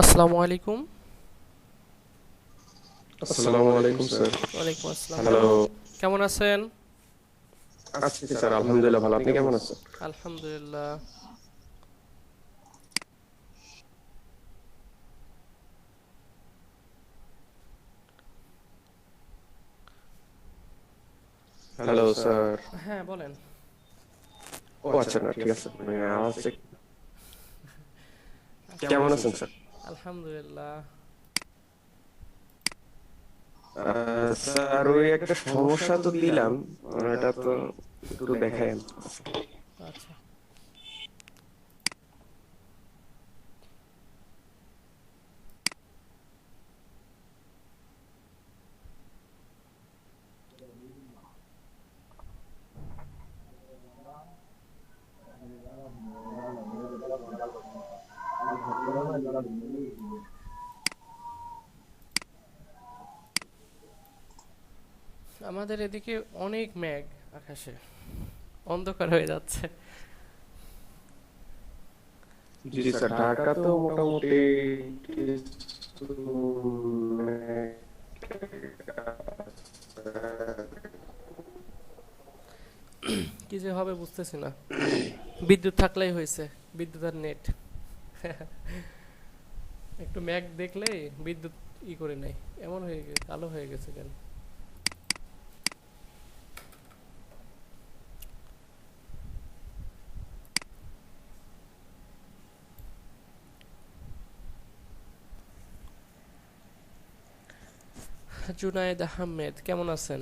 আসসালামু আলাইকুম। আসসালামু আলাইকুম স্যার। ওয়ালাইকুম আসসালাম। হ্যালো। কেমন আছেন? আছি স্যার, আলহামদুলিল্লাহ ভালো। আপনি কেমন আছেন? আলহামদুলিল্লাহ। Hello sir. হ্যাঁ, বলেন। ও আচ্ছা, না ঠিক আছে, মানে আওয়াজ আচ্ছা, কেমন আছেন স্যার? আলহামদুলিল্লাহ। স্যার ওই একটা সমস্যা তো দিলাম, এটা তো একটু দেখায়েন। আচ্ছা, আমাদের এদিকে অনেক মেঘ আকাশে, অন্ধকার হয়ে যাচ্ছে। জি স্যার, ঢাকা তো মোটামুটি কিছু কি যে হবে বুঝতেছি না। বিদ্যুৎ থাকলেই হয়েছে, বিদ্যুৎ আর নেট। একটু মেঘ দেখলেই বিদ্যুৎ করে নেই। এমন হয়ে গেছে, কালো হয়ে গেছে কেন? জুনায়েদ আহমেদ, কেমন আছেন?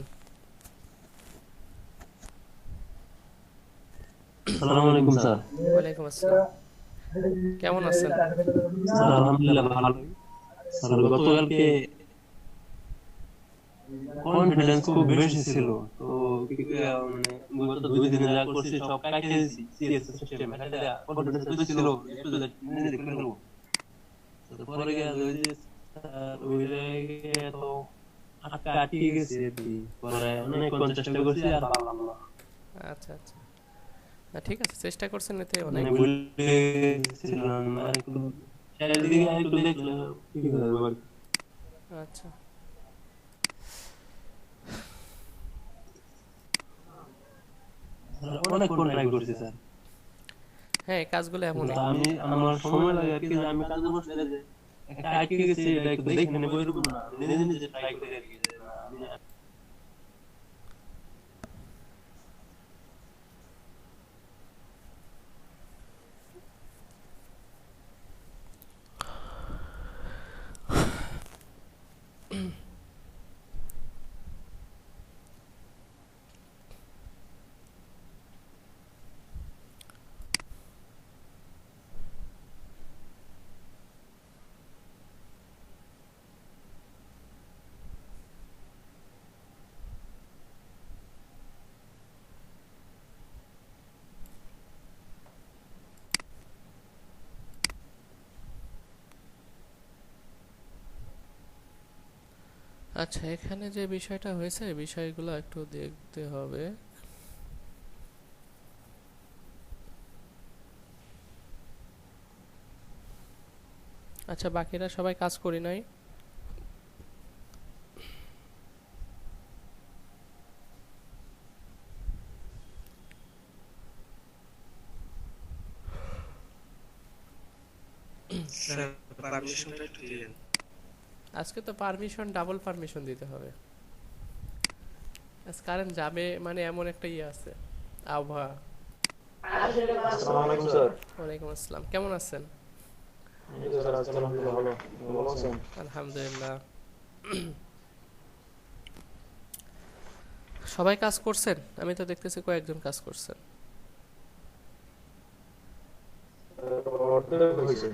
আসসালামু আলাইকুম স্যার। ওয়ালাইকুম আসসালাম। কেমন আছেন? স্যার আলহামদুলিল্লাহ ভালোই। স্যার গতকালকে কনফিডেন্স খুব বেশি ছিল, তো মানে গত 2 দিনে যা করছি সব কাটিয়ে দিয়েছি সিএসএস সিস্টেমে, এটা কনফিডেন্স তো ছিল একটু নিজে দেখে ফেলবো। তো পরে গিয়ে ওই যে স্যার ওই জায়গায় তো আটকে গেছি আর কি। পরে অনেক চেষ্টা করছি আর পারলাম না, আচ্ছা আচ্ছা, না ঠিক আছে, চেষ্টা করছেন, এতে অনেক। মানে ভুলে গেছিলাম আর একটু চারিদিকে আর একটু দেখলে ঠিক হয়ে যাবে আর কি। আচ্ছা, অনেকক্ষণ ট্রাই করছি স্যার, হ্যাঁ, এই কাজগুলো কিন্তু এমনই। আমি আমার সময় লাগে আর কি, যে আমি কাজে বসলে যে একটা আটকে গেছি এটা একটু দেখে নেবো এরকম না, নিজে নিজে ট্রাই করি আর কি, যে না আমি আচ্ছা, এখানে যে বিষয়টা হয়েছে, বিষয়গুলো একটু দেখতে হবে। আচ্ছা, বাকিরা সবাই কাজ করি নাই। স্যার পারমিশনটা একটু দিলেন। আজকে তো পারমিশন, ডাবল পারমিশন দিতে হবে। আজ কারেন্ট যাবে মানে এমন একটা আছে, আবহাওয়া। আসসালামু আলাইকুম স্যার। ওয়ালাইকুম আসসালাম, কেমন আছেন? এই তো স্যার আজকে আলহামদুলিল্লাহ ভালো, ভালো আছেন? আলহামদুলিল্লাহ। সবাই কাজ করছেন? আমি তো দেখতেছি কয়েকজন কাজ করছেন। অর্ধেক হয়েছে।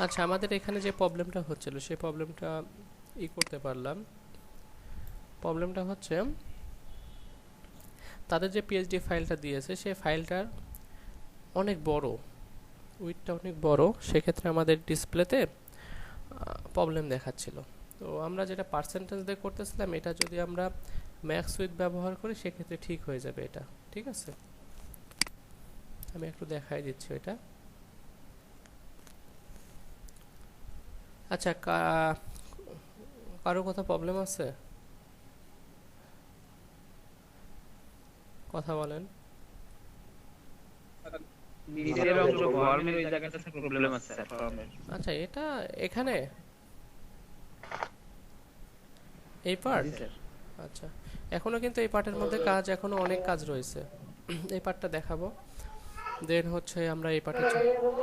আচ্ছা, আমাদের এখানে যে প্রবলেমটা হচ্ছিল সেই প্রবলেমটা করতে পারলাম। প্রবলেমটা হচ্ছে, তাদের যে পিএইচডি ফাইলটা দিয়েছে সেই ফাইলটার অনেক বড়, উইডথটা অনেক বড়, সেক্ষেত্রে আমাদের ডিসপ্লেতে প্রবলেম দেখাচ্ছিল। তো আমরা যেটা পার্সেন্টেজ দিয়ে করতেছিলাম, এটা যদি আমরা ম্যাক্স উইথ ব্যবহার করি সেক্ষেত্রে ঠিক হয়ে যাবে এটা। ঠিক আছে? আমি একটু দেখাই দিচ্ছি এটা। আচ্ছা, কারো কথা প্রবলেম আছে? কথা বলেন। নিচের অংশ ফর্মের ওই জায়গাটাতে প্রবলেম আছে স্যার, ফর্মের। আচ্ছা, এটা এখানে এই পার্ট। জি স্যার। আচ্ছা, এখনো কিন্তু এই পার্টের মধ্যে কাজ, এখনো অনেক কাজ রয়েছে। এই পার্টটা দেখাবো, দেন হচ্ছে আমরা এই পার্টে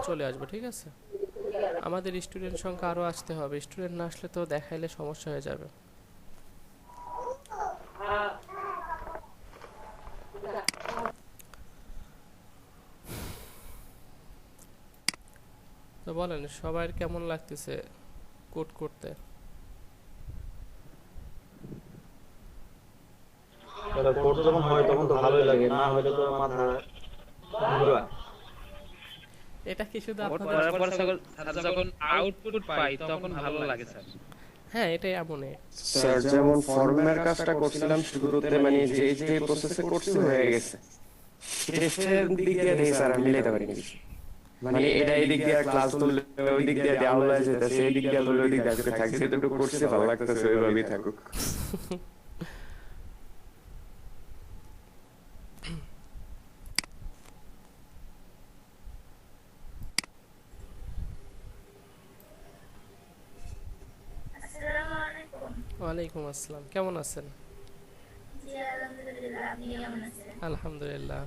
চলে আসবো, ঠিক আছে? আমাদের স্টুডেন্ট সংখ্যা আরও আসতে হবে, স্টুডেন্ট না আসলে তো দেখাইলে সমস্যা হয়ে যাবে। তো বলেন সবার কেমন লাগতেছে কোড করতে? কোর্স যখন হয় তখন তো ভালোই লাগে, না হলে তো মাথা ঘুরায়। এটা কি শুধু কোড আপনাদের? করার পর স্যার যখন আউটপুট পাই তখন ভালো লাগে স্যার। হ্যাঁ, এটাই এমনই। স্যার যেমন ফর্মের কাজটা করছিলাম শুরুতে, মানে যে প্রসেসে করছি হয়ে গেছে, টেস্টের দিক দিয়ে দেখি স্যার আমি মিলাইতে পারিনি কিছু। মানে এটা এই দিক দিয়ে ক্লাস তুললে ওই দিক দিয়ে দেওয়া হয়ে যেতেছে, এই দিক দিয়ে তুললে ওই দিক দিয়ে থাকছে, যেটুকু করছে ভালো লাগতেছে ওইভাবেই থাকুক। আসসালামু আলাইকুম। ওয়ালাইকুম আসসালাম, কেমন আছেন? জি আলহামদুলিল্লাহ, আপনি কেমন আছেন? আলহামদুলিল্লাহ।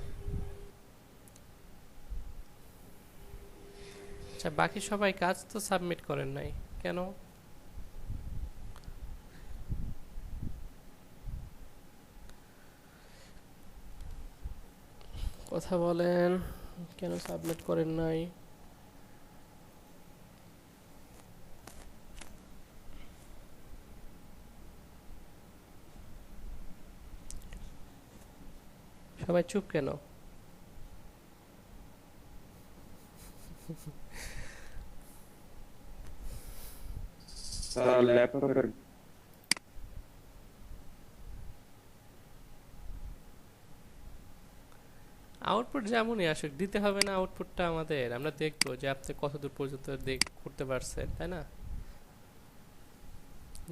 আচ্ছা, বাকি সবাই কাজ তো সাবমিট করেন নাই কেন? কথা বলেন, কেন সাবমিট করেন নাই? সবাই চুপ কেন? স্যার ল্যাপটপের আউটপুট যেমনই আসুক দিতে হবে না, আউটপুটটা আমাদের, আমরা দেখবো যে আপনি কতদূর পর্যন্ত করতে পারছেন, তাই না?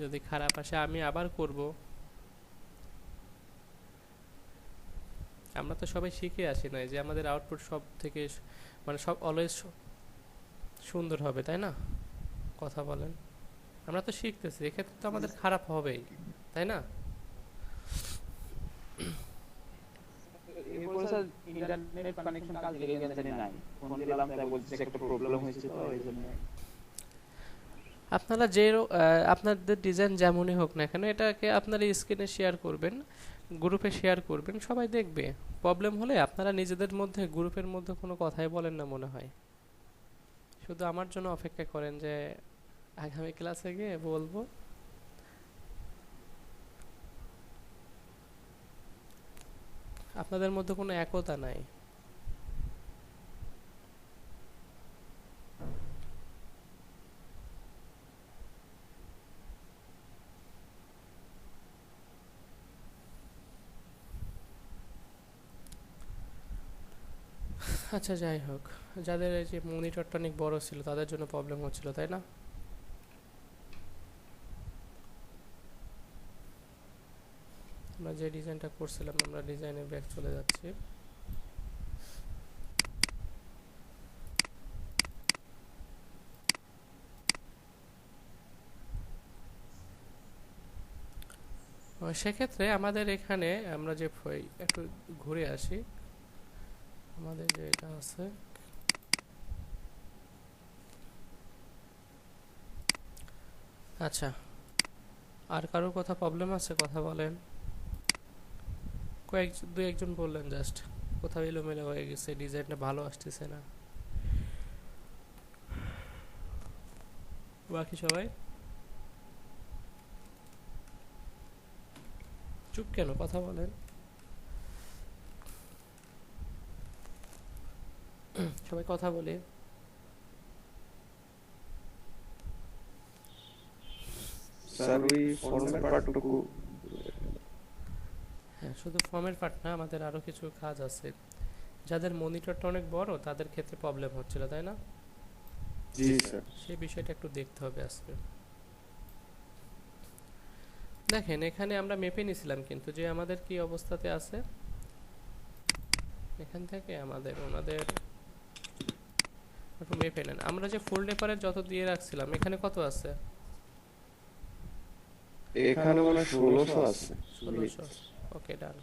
যদি খারাপ আসে আমি আবার করব। আমরা তো সবাই শিখে আসি না যে আমাদের আউটপুট সব থেকে মানে সব অলওয়েজ সুন্দর হবে, তাই না? কথা বলেন, আমরা তো শিখতেছি, এক্ষেত্রে তো আমাদের খারাপ হবেই, তাই না? এরপর স্যার ইন্টারনেট কানেকশন কাজ লেগে গেছে নাই, ফোন দিলাম তাই বলছে একটা প্রবলেম হয়েছে, তো এই জন্য। আপনারা আপনাদের ডিজাইন যেমনই হোক না কেন, এটাকে আপনারা স্ক্রিনে শেয়ার করবেন, গ্রুপে শেয়ার করবেন, সবাই দেখবে। প্রবলেম হলে আপনারা নিজেদের মধ্যে গ্রুপের মধ্যে কোনো কথাই বলেন না মনে হয়, শুধু আমার জন্য অপেক্ষা করেন যে আগামী ক্লাসে গিয়ে বলবো। আপনাদের মধ্যে কোনো একতা নাই। আচ্ছা, যাই হোক, যাদের এই যে মনিটরটা অনেক বড় ছিল তাদের জন্য প্রবলেম হচ্ছিল, তাই না? আমরা যে ডিজাইনটা করছিলাম, আমরা ডিজাইনের ব্যাক চলে যাচ্ছি। সেক্ষেত্রে আমাদের এখানে আমরা যে একটু ঘুরে আসি, আমাদের যে এটা আছে, আচ্ছা, আর কারোর কথা প্রবলেম আছে? কথা বলেন। দুই একজন বললেন জাস্ট কোথাও এলোমেলো হয়ে গেছে, ডিজাইনটা ভালো আসতেছে না। বাকি সবাই চুপ কেন? কথা বলেন। সবাই কথা বলে। স্যার ওই ফর্মের পার্টটুকু হ্যাঁ, শুধু ফর্মের পার্ট না, আমাদের আরো কিছু কাজ আছে, যাদের মনিটরটা অনেক বড় তাদের ক্ষেত্রে প্রবলেম হচ্ছিল, তাই না? জি স্যার। সেই বিষয়টা একটু দেখতে হবে আজকে। দেখেন এখানে আমরা মেপে নিছিলাম কিন্তু যে আমাদের কি অবস্থাতে আছে। এখান থেকে ওনাদের একটু মেপে নেন। আমরা যে ফুল রেপারের যত দিয়ে রাখছিলাম এখানে কত আছে? এখানে মনে হয় 1600 আছে। 1600। ওকে, ডান।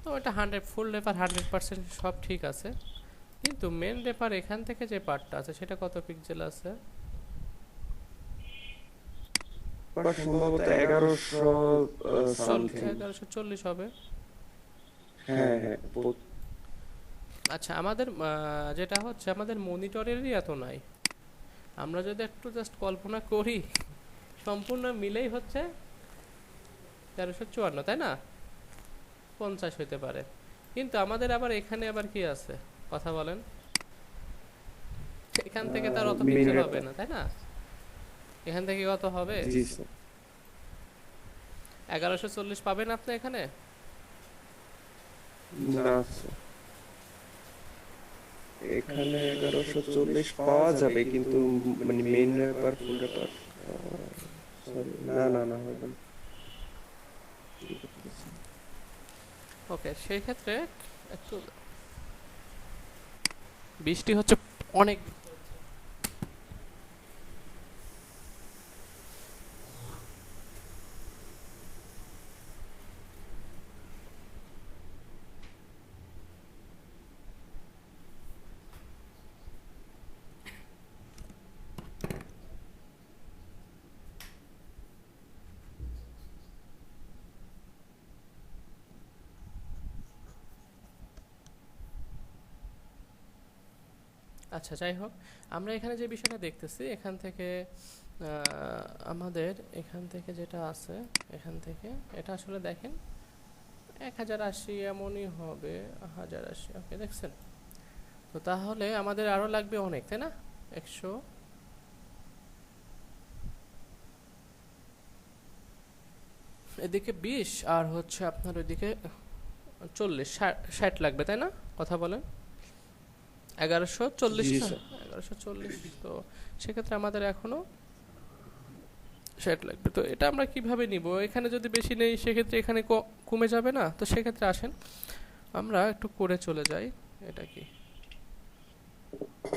তো এটা 100 ফুল রেপার 100% সব ঠিক আছে, কিন্তু মেন রেপার এখান থেকে যে পার্টটা আছে সেটা কত পিক্সেল আছে? বাট সম্ভবত 1100 সামথিং। 1140 হবে। হ্যাঁ হ্যাঁ আচ্ছা, আমাদের যেটা হচ্ছে আমাদের মনিটরেরই এত নাই। আমরা যদি একটু জাস্ট কল্পনা করি সম্পূর্ণ মিলেই হচ্ছে 1354, তাই না? 50 হইতে পারে, কিন্তু আমাদের আবার এখানে আবার কি আছে কথা বলেন? এখান থেকে তার অত পিক্সেল হবে না, তাই না? এখান থেকে কত হবে? জি স্যার। 1140 পাবেন আপনি এখানে? না স্যার, এখানে 1140 পাওয়া যাবে কিন্তু মানে মেইন রেপার ফুল রেপার সরি না না না হবে না। ওকে, সেই ক্ষেত্রে একটু বৃষ্টি হচ্ছে অনেক। আচ্ছা, যাই হোক, আমরা এখানে যে বিষয়টা দেখতেছি এখান থেকে আমাদের এখান থেকে যেটা আছে এখান থেকে এটা আসলে দেখেন 1080 এমনই হবে, 1080। ওকে, দেখছেন? তো তাহলে আমাদের আরো লাগবে অনেক, তাই না? 100 এদিকে 20 আর হচ্ছে আপনার ওইদিকে 40 60 লাগবে, তাই না? কথা বলেন। 1140 জি না? স্যার। 1140। তো সেক্ষেত্রে আমাদের এখনো 60 লাগবে। তো এটা আমরা কিভাবে নিব? এখানে যদি বেশি নেই সেক্ষেত্রে এখানে কমে যাবে না? তো সেক্ষেত্রে আসেন আমরা একটু করে চলে যাই। এটা কি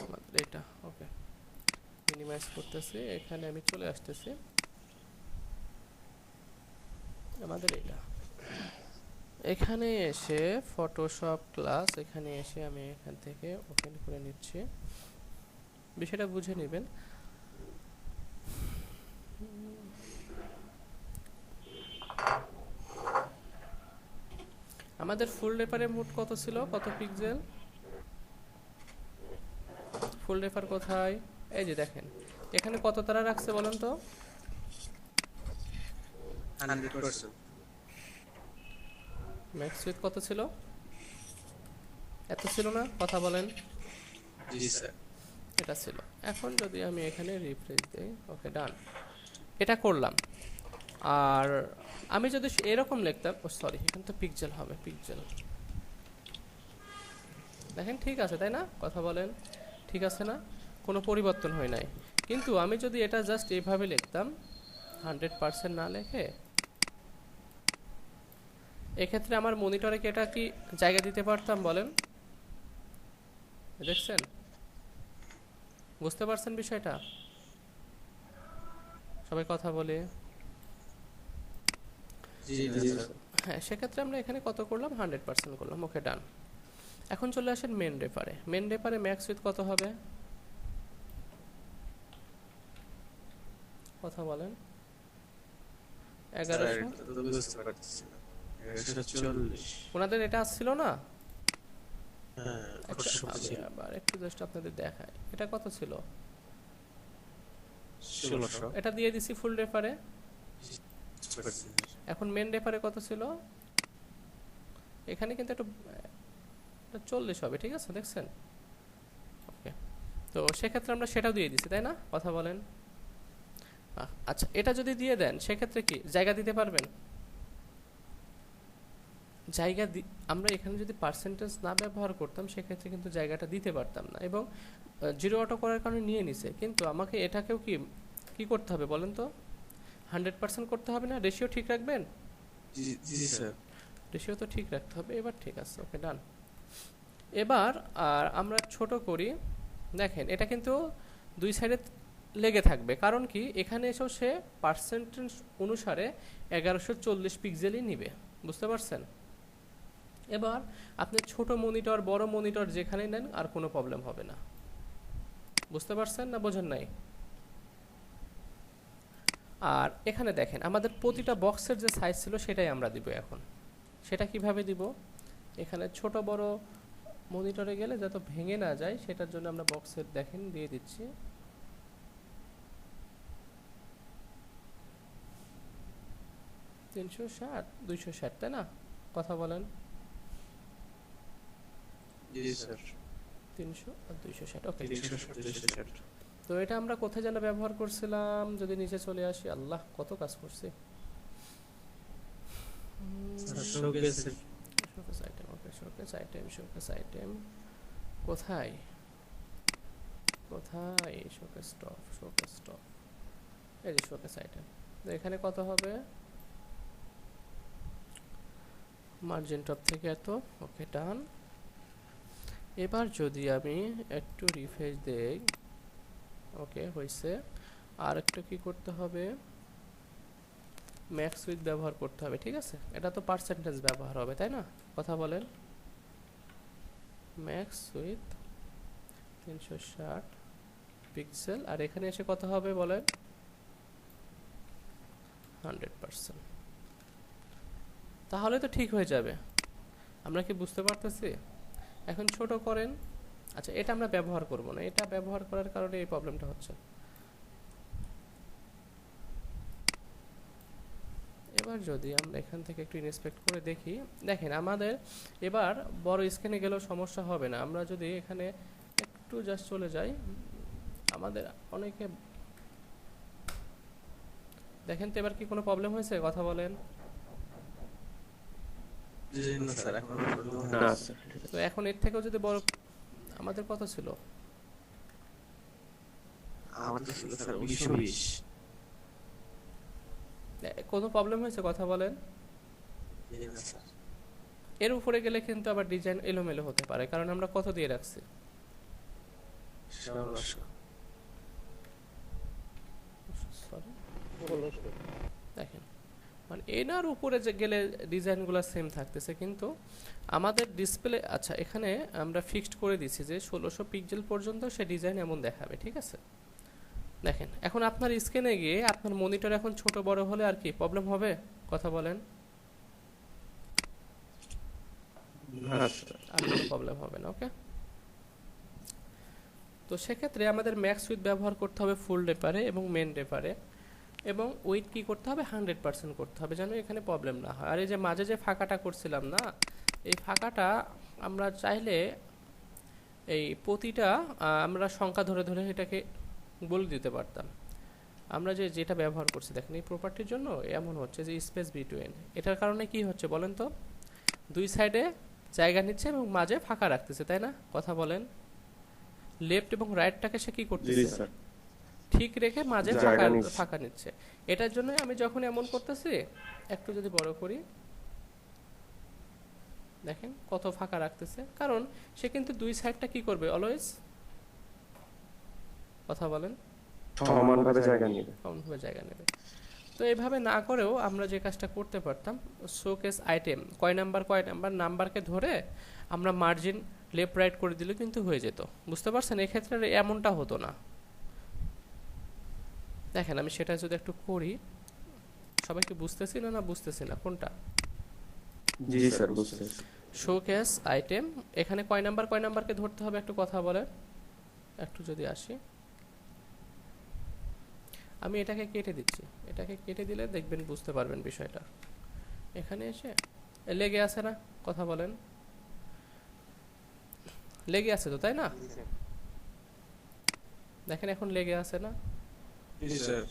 আমাদের এটা? ওকে, মিনিমাইজ করতেছি, এখানে আমি চলে আসতেছি। আমাদের এটা এখানে এসে ফটোশপ ক্লাস, এখানে এসে আমি এখান থেকে ওপেন করে নিচ্ছি। বিষয়টা বুঝে নেবেন। আমাদের ফুল রেপারে মোট কত ছিল, কত পিক্সেল? ফুল রেপার কোথায়? এই যে দেখেন এখানে কত তারা রাখছে বলেন তো? 100%। ম্যাক্স উইথ কত ছিল? এত ছিল না? কথা বলেন। জি স্যার। এটা ছিল। এখন যদি আমি এখানে রিফ্রেশ দেই, ওকে, ডান। এটা করলাম। আর আমি যদি এরকম লিখতাম, ও সরি, এখানে তো পিক্সেল হবে, পিক্সেল। দেখেন ঠিক আছে, তাই না? কথা বলেন, ঠিক আছে না? কোনো পরিবর্তন হয় নাই। কিন্তু আমি যদি এটা জাস্ট এইভাবে লিখতাম 100% না লিখে, এক্ষেত্রে আমার মনিটরে কি এটা কি জায়গা দিতে পারতাম বলেন? দেখছেন? বুঝতে পারছেন বিষয়টা? সবাই কথা বলে। জি স্যার। হ্যাঁ, সেক্ষেত্রে আমরা এখানে কত করলাম? 100% করলাম। ওকে, ডান। এখন চলে আসেন মেন রেপারে। মেন রেপারে ম্যাক্স উইথ কত হবে? কথা বলেন। 1100। বুঝতে পারতেছি না। 140। ওনাদের এটা আসছিল না? হ্যাঁ, আচ্ছা, আমি আবার একটু জাস্ট আপনাদের দেখাই এটা কত ছিল। 1600। এটা দিয়ে দিছি ফুল রেপারে। এখন মেন রেপারে কত ছিল? এখানে কিন্তু একটু 40 হবে, ঠিক আছে? দেখছেন? ওকে, তো সেক্ষেত্রে আমরা সেটাও দিয়ে দিছি, তাই না? কথা বলেন। আচ্ছা, এটা যদি দিয়ে দেন সেক্ষেত্রে কি জায়গা দিতে পারবেন? জায়গা আমরা এখানে যদি পার্সেন্টেজ না ব্যবহার করতাম সেক্ষেত্রে কিন্তু জায়গাটা দিতে পারতাম না, এবং জিরো অটো করার কারণে নিয়ে নিছে, কিন্তু আমাকে এটাকেও কি করতে হবে বলেন তো, 100% করতে হবে না? রেশিও ঠিক রাখবেন? জি স্যার। রেশিও তো ঠিক রাখতে হবে। এবার ঠিক আছে, ওকে ডান। এবার আর আমরা ছোট করি, দেখেন এটা কিন্তু দুই সাইডে লেগে থাকবে, কারণ কি এখানে এসেও সে পার্সেন্টেজ অনুসারে 1140 পিক্সেলই নিবে, বুঝতে পারছেন? এবার আপনি ছোট মনিটর বড় মনিটর যেখানেই নেন আর কোনো প্রবলেম হবে না, বুঝতে পারছেন না বোঝেন নাই? আর এখানে দেখেন আমাদের প্রতিটা বক্সের যে সাইজ ছিল সেটাই আমরা দিব এখন। সেটা কিভাবে দিব? এখানে ছোট বড় মনিটরে গেলে যাতে ভেঙে না যায় সেটার জন্য আমরা বক্সের দেখেন দিয়ে দিচ্ছি। তিনশো 260, তাই না? কথা বলেন। জি স্যার। 300 আর 260, ওকে। 360। তো এটা আমরা কোথায় যেন ব্যবহার করছিলাম, যদি নিচে চলে আসি, আল্লাহ কত কাজ করছি। শোকেস আইটেম, ওকে, শোকেস আইটেম কোথায় শোকেস স্টপ, এই যে শোকেস আইটেম। তো এখানে কত হবে? মার্জিন টপ থেকে এত, ওকে ডান। এবার যদি আমি একটু রিফ্রেশ দেই, ওকে হয়েছে। আর একটু কি করতে হবে, ম্যাক্স উইথ ব্যবহার করতে হবে, ঠিক আছে? এটা তো পার্সেন্টেজ ব্যবহার হবে, তাই না? কথা বলেন। ম্যাক্স উইথ 360 পিক্সেল, আর এখানে এসে কত হবে বলেন? 100%। তাহলে তো ঠিক হয়ে যাবে, আমরা কি বুঝতে পারতেছি? এখন ছোট করেন। আচ্ছা, এটা আমরা ব্যবহার করব না, এটা ব্যবহার করার কারণে এই প্রবলেমটা হচ্ছে। এবার যদি আমরা এখান থেকে একটু ইন্সপেক্ট করে দেখি, দেখেন আমাদের এবার বড় স্ক্রিনে গেলেও সমস্যা হবে না। আমরা যদি এখানে একটু জাস্ট চলে যাই, আমাদের অনেকে দেখেন তো এবার কি কোনো প্রবলেম হয়েছে? কথা বলেন। না স্যার, এখন না স্যার। তো এখন এর থেকেও যদি বড়, আমাদের কত ছিল? আমাদের ছিল স্যার 220। কোনো প্রবলেম হয়েছে? কথা বলেন। জি না স্যার। এর উপরে গেলে কিন্তু আবার ডিজাইন এলোমেলো হতে পারে, কারণ আমরা কত দিয়ে রাখছি। দেখেন মানে এনার উপরে যে গেলে ডিজাইনগুলো সেম থাকতেছে, কিন্তু আমাদের ডিসপ্লে, আচ্ছা এখানে আমরা ফিক্সড করে দিচ্ছি যে 1600 পিক্সেল পর্যন্ত সে ডিজাইন এমন দেখাবে, ঠিক আছে? দেখেন এখন আপনার স্ক্রিনে গিয়ে আপনার মনিটর এখন ছোট বড় হলে আর কি প্রবলেম হবে? কথা বলেন। আর কোনো প্রবলেম হবে না, ওকে। তো সেক্ষেত্রে আমাদের ম্যাক্স উইথ ব্যবহার করতে হবে ফুল রেপারে এবং মেন রেপারে, এবং উইথ কি করতে হবে? 100% করতে হবে, যেন এখানে প্রবলেম না হয়। আর এই যে মাঝে যে ফাঁকাটা করছিলাম না, এই ফাঁকাটা আমরা চাইলে এই প্রতিটা আমরা সংখ্যা ধরে ধরে এটাকে বলে দিতে পারতাম। আমরা যেটা ব্যবহার করছি দেখেন এই প্রপার্টির জন্য এমন হচ্ছে যে স্পেস বিটুইন, এটার কারণে কি হচ্ছে বলেন তো? দুই সাইডে জায়গা নিচ্ছে এবং মাঝে ফাঁকা রাখতেছে, তাই না? কথা বলেন। লেফট এবং রাইটটাকে সে কি করতেছে? ঠিক রেখে মাঝে ফাঁকা নিচ্ছে। এটার জন্য আমি যখন এমন করতেছি, একটু যদি বড় করি, দেখেন কত ফাঁকা রাখতেছে, কারণ সে কিন্তু দুই সাইডটা কি করবে অলওয়েজ? কথা বলেন। সমানভাবে জায়গা নেবে। সমানভাবে জায়গা নেবে। তো এইভাবে না করেও আমরা যে কাজটা করতে পারতাম, শোকেস আইটেম কয় নাম্বার নাম্বারকে ধরে আমরা মার্জিন লেফট রাইট করে দিলে কিন্তু হয়ে যেত, বুঝতে পারছেন? এক্ষেত্রে এমনটা হতো না। দেখেন আমি সেটা যদি একটু করি, সবাইকে বুঝতেছি না বুঝতেছি না কোনটা? জি স্যার, বুঝতেছি। শোকেস আইটেম এখানে কয় নাম্বারকে ধরতে হবে একটু কথা বলেন। একটু যদি আসি, আমি এটাকে কেটে দিচ্ছি, এটাকে কেটে দিলে দেখবেন বুঝতে পারবেন বিষয়টা। এখানে এসে লেগে আছে না? কথা বলেন। লেগে আছে তো, তাই না? দেখেন এখন লেগে আছে না? জি স্যার।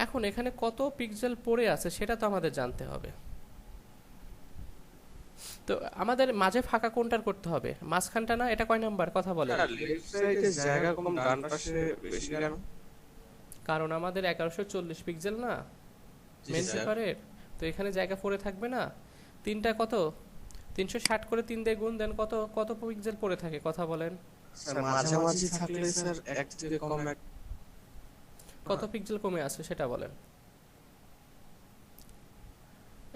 এখন এখানে কত পিক্সেল পড়ে আছে সেটা তো আমাদের জানতে হবে। তো আমাদের মাঝে ফাঁকা কোনটার করতে হবে, মাঝখানটা না? এটা কয় নাম্বার কথা বলেন? লেফট সাইডে জায়গা কম, ডান পাশে বেশি কেন? কারণ আমাদের 1140 পিক্সেল না মেন পেপারের, তো এখানে জায়গা পড়ে থাকবে না। তিনটা কত, 360 করে 3 দিয়ে গুণ দেন, কত কত পিক্সেল পড়ে থাকে কথা বলেন? স্যার মাঝামাঝি থাকলে স্যার এক থেকে কম এক কত পিক্সেল কমে আসে সেটা বলেন।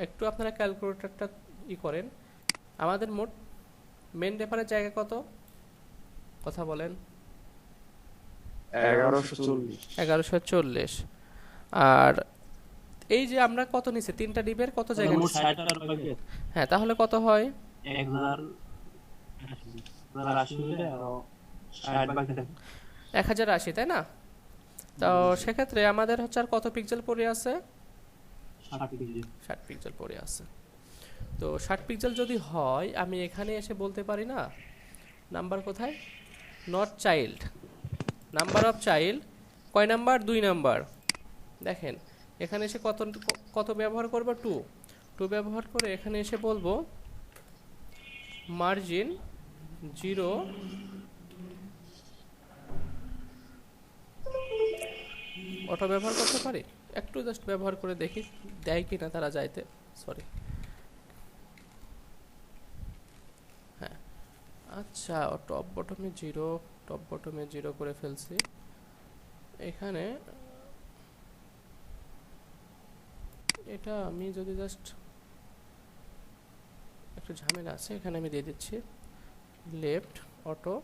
একটু আপনারা ক্যালকুলেটরটা করেন। আমাদের মোট মেন পেপারের জায়গা কত কথা বলেন? 1140। 1140। আর এই যে আমরা কত নিচে তিনটা ডিবের কত জায়গা মোট নিচ্ছি? 60টার বাকি আছে। হ্যাঁ, তাহলে কত হয়? 1080 হলে আরো 60 বাকি থাকে। 1080, তাই না? তো সেক্ষেত্রে আমাদের হচ্ছে আর কত পিক্সেল পড়ে আছে? 60 পিক্সেল পড়ে আছে। তো 60 পিক্সেল যদি হয়, আমি এখানে এসে বলতে পারি না নাম্বার কোথায়, not child, number of child কয় নাম্বার? 2 নাম্বার। দেখেন এখানে এসে কত কত ব্যবহার করব? 2 ব্যবহার করে এখানে এসে বলবো মার্জিন 0 অটো ব্যবহার করতে পারি, একটু জাস্ট ব্যবহার করে দেখি দেয় কিনা তারা যাইতে। সরি, হ্যাঁ আচ্ছা, টপ বটমে 0, টপ বটমে 0 করে ফেলছি। এখানে এটা আমি যদি জাস্ট একটু ঝামেলা আছে, এখানে আমি দিয়ে দিচ্ছি লেফট অটো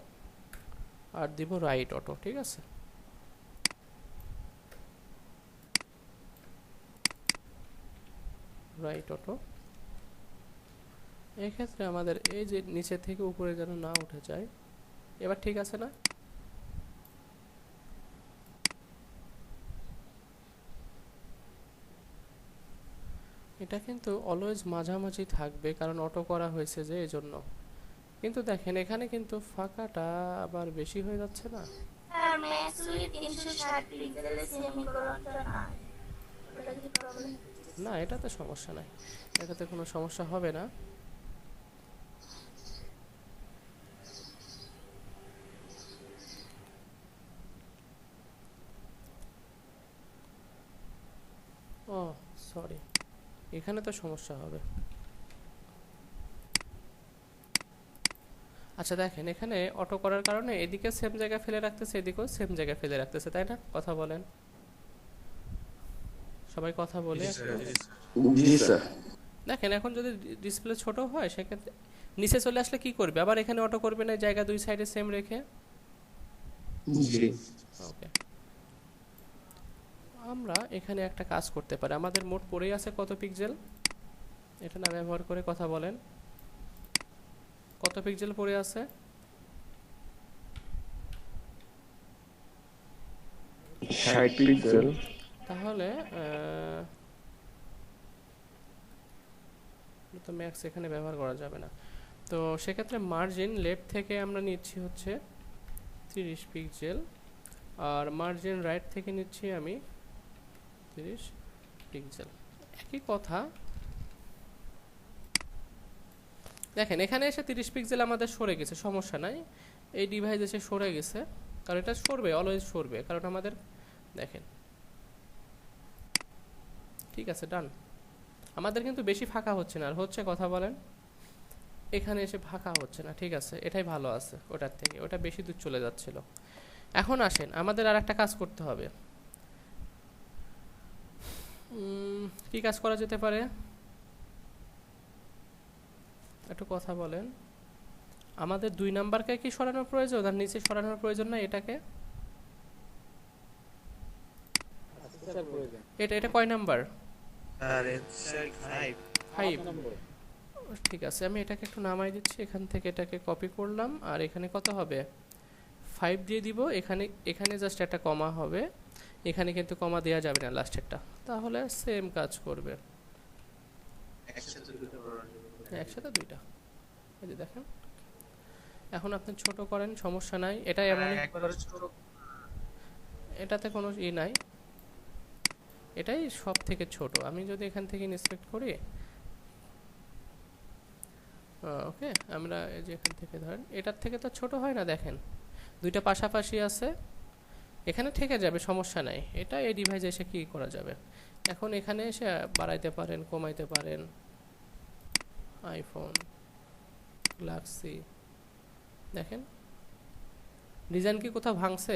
আর দিব রাইট অটো, ঠিক আছে? Right auto. এই ক্ষেত্রে আমাদের এই যে নিচে থেকে উপরে যেন না উঠে যায়। এবার ঠিক আছে না? এটা কিন্তু অলওয়েজ মাঝামাঝি থাকবে, কারণ অটো করা হয়েছে যে এজন্য। কিন্তু দেখেন এখানে কিন্তু ফাঁকাটা আবার বেশি হয়ে যাচ্ছে না? আর ম্যাক্সুই 360 পিক্সেলের সেমিকোলনটা না, ওটা কি প্রবলেম? না, এটাতে সমস্যা নাই, এটাতে কোনো সমস্যা হবে না। ও সরি, এখানে তো সমস্যা হবে। আচ্ছা দেখেন, এখানে অটো করার কারণে এদিকে সেম জায়গা ফেলে রাখতেছে, এদিকেও সেম জায়গা ফেলে রাখতেছে, তাই না? কথা বলেন, সবাই কথা বলে। জি স্যার। দেখেন এখন যদি ডিসপ্লে ছোট হয়, সেক্ষেত্রে নিচে চলে আসলে কি করবে? আবার এখানে অটো করবে না, জায়গা দুই সাইডে সেম রেখে? জি। ওকে, আমরা এখানে একটা কাজ করতে পারি। আমাদের মোট পড়েই আছে কত পিক্সেল, এটা না ব্যবহার করে কথা বলেন, কত পিক্সেল পড়ে আছে? 60 পিক্সেল। তাহলে তো ম্যাক্স এখানে ব্যবহার করা যাবে না। তো সেক্ষেত্রে মার্জিন লেফট থেকে আমরা নিচ্ছি হচ্ছে 30 পিক্সেল, আর মার্জিন রাইট থেকে নিচ্ছি আমি 30 পিক্সেল। একই কথা। দেখেন এখানে এসে 30 পিক্সেল আমাদের সরে গেছে, সমস্যা নাই, এই ডিভাইস এসে সরে গেছে, কারণ এটা সরবে, অলওয়েজ সরবে, কারণ আমাদের দেখেন ঠিক আছে, ডান। আমাদের কিন্তু বেশি ফাঁকা হচ্ছে না, আর হচ্ছে কথা বলেন, এখানে এসে ফাঁকা হচ্ছে না, ঠিক আছে, এটাই ভালো আছে ওটার থেকে, ওটা বেশি দূর চলে যাচ্ছিল। এখন আসেন আমাদের আর একটা কাজ করতে হবে। কি কাজ করা যেতে পারে একটু কথা বলেন। আমাদের 2 নাম্বারকে কি সরানোর প্রয়োজন, আর নিচে সরানোর প্রয়োজন না এটাকে? এটা এটা কয় নাম্বার? Sir sir 5। ঠিক আছে, আমি এটাকে একটু নামাই দিচ্ছি, এখান থেকে এটাকে কপি করলাম, আর এখানে কত হবে 5 দিয়ে দিব। এখানে এখানে জাস্ট একটা কমা হবে, এখানে কিন্তু কমা দেওয়া যাবে না লাস্টেরটা, তাহলে সেম কাজ করবে। একসাথে দুইটা, এই যে দেখেন। এখন আপনি ছোট করেন, সমস্যা নাই, এটা এমনই, এটাতে কোনো নাই, এটাই সব থেকে ছোট। আমি যদি এখান থেকে ইন্সপেক্ট করি, ওকে, আমরা এই যে এখান থেকে ধরেন এটার থেকে তো ছোট হয় না, দেখেন দুইটা পাশাপাশি আছে, এখানে থেকে যাবে, সমস্যা নাই। এটা এই ডিভাইসে এসে কি করা যাবে, এখন এখানে এসে বাড়াইতে পারেন, কমাইতে পারেন। আইফোন, গ্যালাক্সি, দেখেন ডিজাইন কি কোথাও ভাঙছে?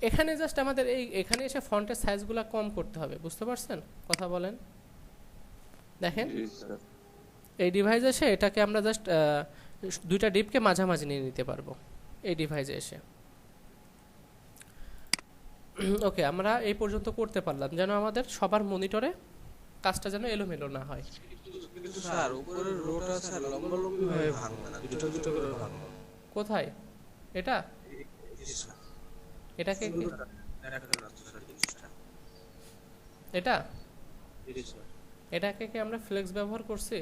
এখানে জাস্ট আমাদের এখানে এসে ফন্টের সাইজগুলো কম করতে হবে, বুঝতে পারছেন? কথা বলেন। দেখেন এই ডিভাইসে এসে এটাকে আমরা জাস্ট দুইটা ডিপকে মাঝামাঝি নিয়ে নিতে পারবো এই ডিভাইসে এসে। ওকে, আমরা এই পর্যন্ত করতে পারলাম, যেন আমাদের সবার মনিটরে কাজটা যেন এলোমেলো না হয়। কিন্তু স্যার উপরের রোটা স্যার লম্বালম্বি ভাবে ভাঙবে না, দুটো দুটো করে ভাঙবে। কোথায় এটা? এটাকে এটা এটাকে কি আমরা ফ্লেক্স ব্যবহার করছি?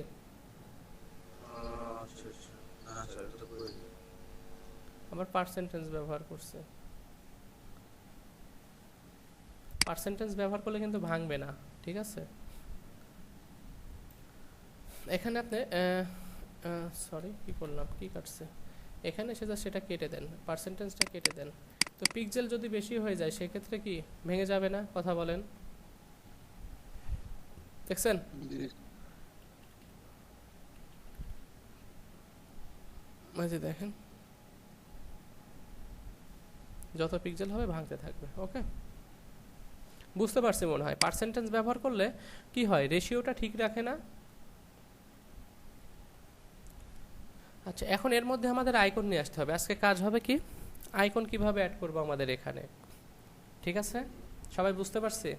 আবার পার্সেন্টেজ ব্যবহার করছে। পার্সেন্টেজ ব্যবহার করলে কিন্তু ভাঙবে না, ঠিক আছে? এখানে আপনি সরি কি করলাম, কি কাটছে, এখানে সেটা কেটে দেন, পার্সেন্টেজটা কেটে দেন। তো পিক্সেল যদি বেশি হয়ে যায় সেক্ষেত্রে কি ভেঙে যাবে না? কথা বলেন, দেখছেন? মাঝে দেখেন যত পিক্সেল হবে ভাঙতে থাকবে। ওকে, বুঝতে পারছি মনে হয়। পার্সেন্টেজ ব্যবহার করলে কি হয়, রেশিওটা ঠিক রাখে না। আচ্ছা, এখন এর মধ্যে আমাদের আইকন নিয়ে আসতে হবে। আজকে কাজ হবে কি, আইকন কিভাবে অ্যাড করব আমাদের এখানে, ঠিক আছে? সবাই বুঝতে পারছি?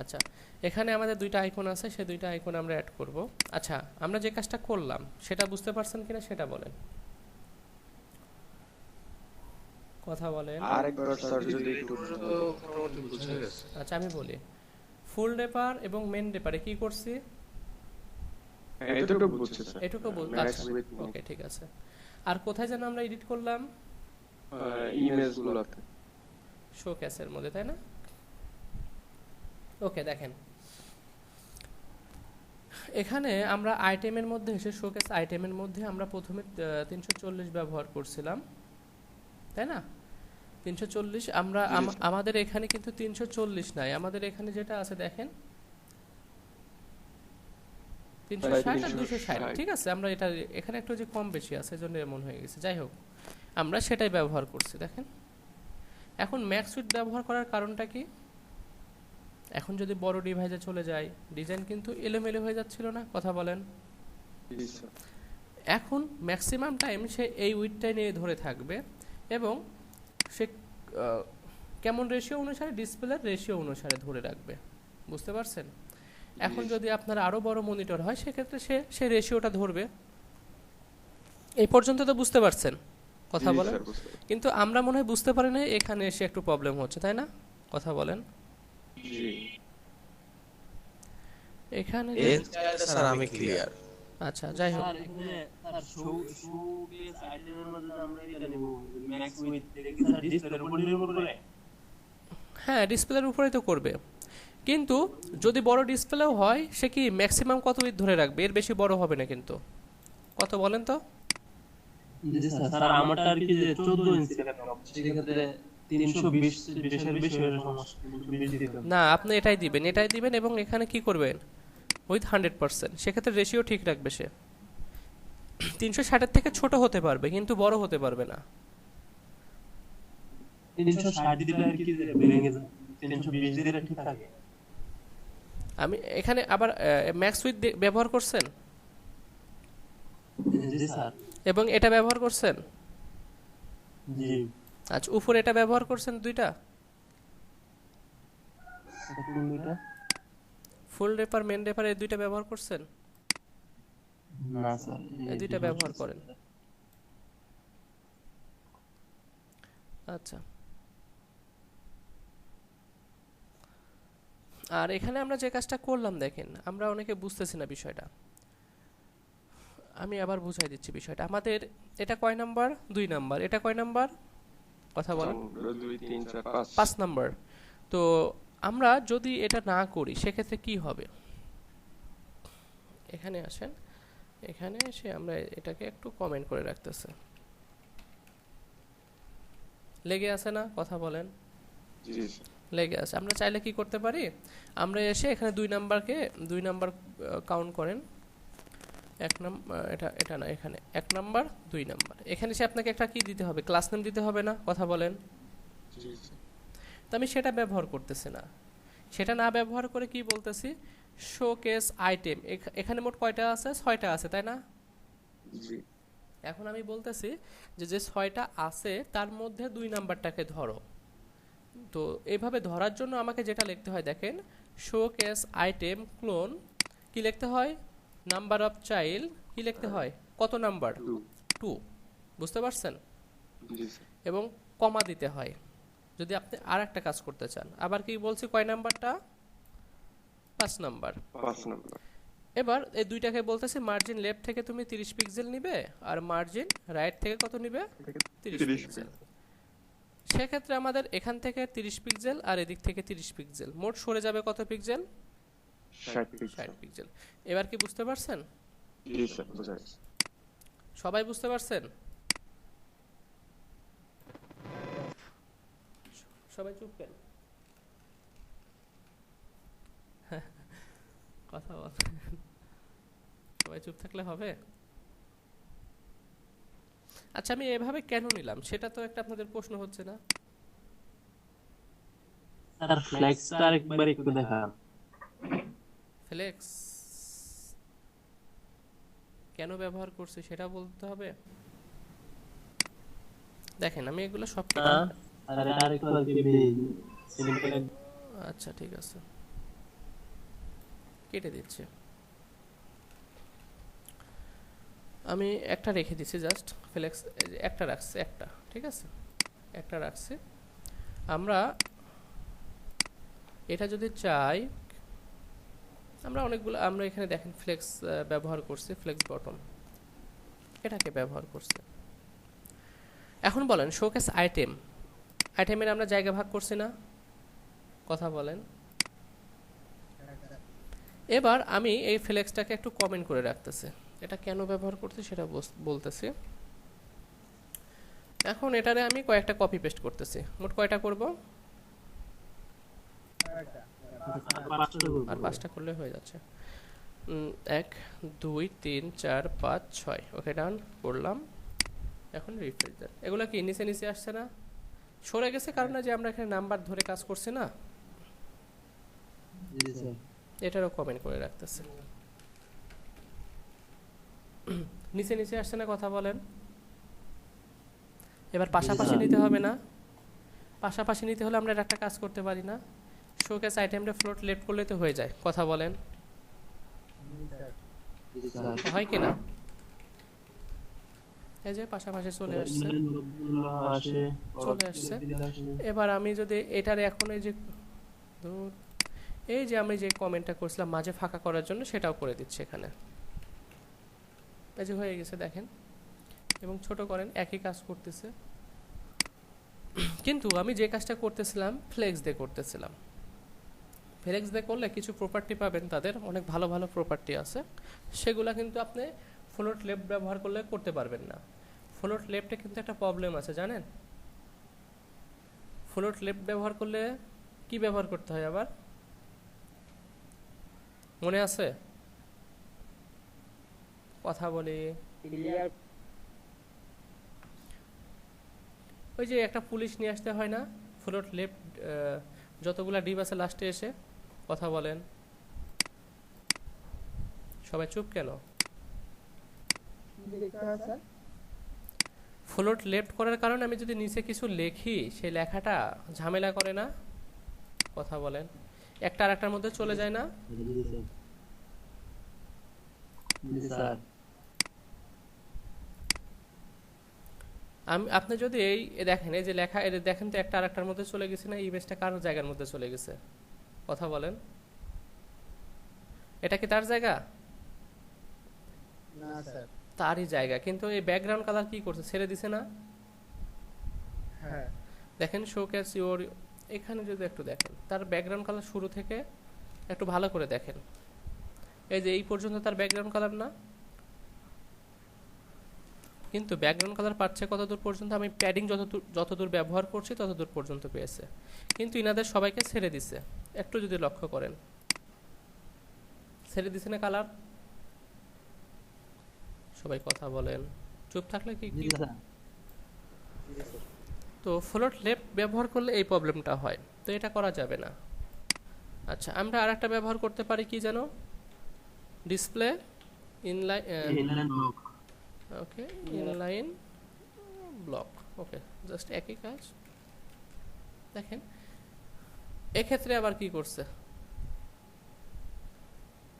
আচ্ছা, এখানে আমাদের দুইটা আইকন আছে, সেই দুইটা আইকন আমরা অ্যাড করব। আচ্ছা, আমরা যে কাজটা করলাম সেটা বুঝতে পারছেন কিনা সেটা বলেন, কথা বলেন। আরেকবার স্যার যদি একটু বুঝে গেছে। আচ্ছা, আমি বলি, ফুল রেপার এবং মেন রেপারে কি করছি? এতটুকু বুঝছে স্যার, এটুকু আচ্ছা, ওকে ঠিক আছে। আর কোথায় যেন আমরা এডিট করলাম? ইমেজগুলোতে, শোকেসের মধ্যে, তাই না? ওকে, দেখেন এখানে আমরা আইটেমের মধ্যে এসে শোকেস আইটেমের মধ্যে আমরা প্রথমে 340 ব্যবহার করছিলাম, তাই না? 340 আমরা আমাদের এখানে কিন্তু 340 নাই, আমাদের এখানে যেটা আছে দেখেন 360 আর 260, ঠিক আছে? আমরা এটা এখানে একটু যে কম বেশি আছে এজন্য এমন হয়ে গেছে। যাই হোক, আমরা সেটাই ব্যবহার করছি। দেখেন এখন ম্যাক্স উইথ ব্যবহার করার কারণটা কি, এখন যদি বড় ডিভাইসে চলে যায় ডিজাইন কিন্তু এলোমেলো হয়ে যাচ্ছিল না? কথা বলেন। এখন ম্যাক্সিমাম টাইম সে এই উইথটাই নিয়ে ধরে থাকবে এবং সে কেমন রেশিও অনুসারে, ডিসপ্লের রেশিও অনুসারে ধরে রাখবে, বুঝতে পারছেন? এখন যদি আপনার আরো বড় মনিটর হয় সেক্ষেত্রে সে রেশিওটা ধরবে। এই পর্যন্ত তো বুঝতে পারছেন? কথা বলেন। কিন্তু আমরা মনে হয় বুঝতে পারি না, এখানে এসে একটু প্রবলেম হচ্ছে, তাই না? কথা বলেন। এখানে স্যার আমি ক্লিয়ার। আচ্ছা, যাই হোক, স্যার এখানে স্যার শোকেস আইটেমের মধ্যে আমরা এটা নেব ম্যাক্স উইথ দেখি স্যার ডিসপ্লের উপর নির্ভর করে। হ্যাঁ, ডিসপ্লের উপরেই তো করবে, কিন্তু যদি বড় ডিসপ্লেও হয় সে কি ম্যাক্সিমাম কত উইথ ধরে রাখবে, এর বেশি বড় হবে না কিন্তু। কত বলেন তো? জি স্যার, স্যার আমারটা আর কি যে 14 ইঞ্চি ল্যাপটপ, সেক্ষেত্রে 320 এর বেশি হলে সমস্যা, 20 দিতে হবে। না, আপনি এটাই দিবেন এবং এখানে কি করবেন, উইথ 100%, সেক্ষেত্রে রেশিও ঠিক রাখবে সে। 360 থেকে ছোট হতে পারবে কিন্তু বড় হতে পারবে না। 360 দিলে আর কি যে ভেঙে যায়, 320 দিলে ঠিক থাকে। আমি এখানে আবার ম্যাক্স উইথ ব্যবহার করছেন জি স্যার। এবং এটা ব্যবহার করছেন? জি। আচ্ছা, উপরে এটা ব্যবহার করছেন দুইটা? কোন দুইটা? ফুল রেপার, মেন রেপার, এই দুইটা ব্যবহার করছেন? না স্যার, এই দুইটা ব্যবহার করেন। আচ্ছা, আর এখানে আমরা যে কাজটা করলাম দেখেন, আমরা অনেকে বুঝতেছি না বিষয়টা, আমি আবার বুঝাই দিচ্ছি বিষয়টা। আমাদের এটা কয় নাম্বার? 2 নাম্বার। এটা কয় নাম্বার? কথা বলেন। 2 3 4 5 5 নাম্বার। তো আমরা যদি এটা না করি সেক্ষেত্রে কি হবে? এখানে আসেন, এখানে এসে আমরা এটাকে একটু কমেন্ট করে রাখতেছে। লেগে আছে না? কথা বলেন। লেগে আছে। আমরা চাইলে কি করতে পারি, আমরা এসে এখানে 2 নাম্বারকে 2 নাম্বার কাউন্ট করেন, 1 নাম্বার, এটা না, এখানে 1 নাম্বার 2 নাম্বার, এখানে এসে আপনাকে একটা কি দিতে হবে, ক্লাস নেম দিতে হবে না? কথা বলেন। তো আমি সেটা ব্যবহার করতেছি না, সেটা না ব্যবহার করে কি বলতেছি, শোকেস আইটেম। এখানে মোট কয়টা আছে? 6টা আছে, তাই না? এখন আমি বলতেছি যে 6টা আছে তার মধ্যে 2 নাম্বারটাকে ধরো। তো এইভাবে ধরার জন্য আমাকে যেটা লিখতে হয় দেখেন, শোকেস আইটেম ক্লোন, কি লিখতে হয়, নাম্বার অফ চাইল্ড, কি লিখতে হয়, কত নাম্বার, 2। বুঝতে পারছেন? এবং কমা দিতে হয় যদি আপনি আর একটা কাজ করতে চান। আবার কি বলছি, কয় নাম্বারটা, 5 নাম্বার। এবার এই দুইটাকে বলতেছি মার্জিন লেফট থেকে তুমি 30 পিক্সেল নিবে আর মার্জিন রাইট থেকে কত নিবে, 30 পিক্সেল। সেক্ষেত্রে আমাদের এখান থেকে 30 পিক্সেল আর এদিক থেকে 30 পিক্সেল, মোট সরে যাবে কত পিক্সেল, 60 পিক্সেল। এবার কি বুঝতে পারছেন? সবাই বুঝতে পারছেন? সবাই চুপ কেন? কথা বল, সবাই চুপ থাকলে হবে? আচ্ছা, আমি এভাবে কেন নিলাম সেটা তো একটা আপনাদের প্রশ্ন হচ্ছে না? স্যার ফ্লেক্সটা আরেকবার একটু দেখান। ফ্লেক্স কেন ব্যবহার করছি সেটা বলতে হবে। দেখেন আমি এগুলো সব আরে আরেকটু সিম্পল। আচ্ছা ঠিক আছে, কেটে দিচ্ছি। আমি একটা রেখে দিচ্ছি, জাস্ট ফ্লেক্স একটা রাখছি, একটা, ঠিক আছে, একটা রাখছি। আমরা এটা যদি চাই, আমরা অনেকগুলো, আমরা এখানে দেখেন ফ্লেক্স ব্যবহার করছি, ফ্লেক্স বটন এটাকে ব্যবহার করছি। এখন বলেন শোকেস আইটেম, আইটেমের আমরা জায়গা ভাগ করছি না? কথা বলেন। এবার আমি এই ফ্লেক্সটাকে একটু কমেন্ট করে রাখতেছি, এটা কেন ব্যবহার করছি সেটা বলতেছি। এখন এটারে আমি কয়েকটা কপি পেস্ট করতেছি। মোট কয়টা করব? আর 5টা করলে হয়ে যাচ্ছে। 1 2 3 4 5 6, ওকে ডান করলাম। এখন রিফ্রেশ দেন। এগুলো কি নিচে নিচে আসছে না? সরে গেছে কারণ যে আমরা এখানে নাম্বার ধরে কাজ করছি না। এটারও কমেন্ট করে রাখতেছে। নিচে নিচে আসছে না? কথা বলেন। এবার পাশাপাশি নিতে হবে না? পাশাপাশি নিতে হলে আমরা একটা কাজ করতে পারি না, শোকেস আইটেমটা ফ্লোট লেফট করলে তো হয়ে যায়। কথা বলেন, হয় কি না? এই যে পাশাপাশি চলে আসছে, চলে আসছে। এবার আমি যদি এটার এখন এই যে আমি যে কমেন্টটা করছিলাম মাঝে ফাঁকা করার জন্য, সেটাও করে দিচ্ছি এখানে। এই যে হয়ে গেছে দেখেন, এবং ছোট করেন, একই কাজ করতেছে। কিন্তু আমি যে কাজটা করতেছিলাম ফ্লেক্স দিয়ে করতেছিলাম। ফ্লেক্স দিয়ে করলে কিছু প্রপার্টি পাবেন, তাদের অনেক ভালো ভালো প্রপার্টি আছে, সেগুলা কিন্তু আপনি ফ্লোট লেফট ব্যবহার করলে করতে পারবেন না। ফ্লোট লেফটে কিন্তু একটা প্রবলেম আছে, জানেন? ফ্লোট লেফট ব্যবহার করলে কি ব্যবহার করতে হয় আবার, মনে আছে? কথা বলি। ওই যে একটা পুলিশ নিয়ে আসতে হয় না, ফ্লোট লেফট যতগুলা ডিপ আছে লাস্টে এসে। কথা বলেন, সবাই চুপ কেন? ফ্লোট লেফট করার কারণে আমি যদি নিচে কিছু লেখি, সেই লেখাটা ঝামেলা করে না? কথা বলেন, একটা আর একটার মধ্যে চলে যায় না? আপনি যদি এই দেখেন, এই যে লেখা, এটা দেখেন তো একটা আর একটার মধ্যে চলে গেছে না? ইমেজটা কার জায়গার মধ্যে চলে গেছে? কথা বলেন, এটা কি তার জায়গা? না স্যার, তারই জায়গা, কিন্তু এই ব্যাকগ্রাউন্ড কালার কি করছে, ছেড়ে দিছে না? হ্যাঁ দেখেন শোকেস ইওর, এখানে যদি একটু দেখেন তার ব্যাকগ্রাউন্ড কালার শুরু থেকে একটু ভালো করে দেখেন, এই যে এই পর্যন্ত তার ব্যাকগ্রাউন্ড কালার না, কিন্তু ব্যাকগ্রাউন্ড কালার পাচ্ছে কত দূর পর্যন্ত, আমি প্যাডিং যতদূর ব্যবহার করছি ততদূর পর্যন্ত পেয়েছে, কিন্তু ইনাদের সবাইকে ছেড়ে দিছে। একটু যদি লক্ষ্য করেন, ছেড়ে দিছে না কালার? সবাই কথা বলেন, চুপ থাকলে কি কি তো ফ্লোট লেফট ব্যবহার করলে এই প্রবলেমটা হয়, তো এটা করা যাবে না। আচ্ছা, আমরা আরেকটা ব্যবহার করতে পারি কি জানো, ডিসপ্লে ইনলাইন ওকে, ইনলাইন ব্লক, ওকে, জাস্ট একই কাজ। দেখেন এক্ষেত্রে আবার কি করছে,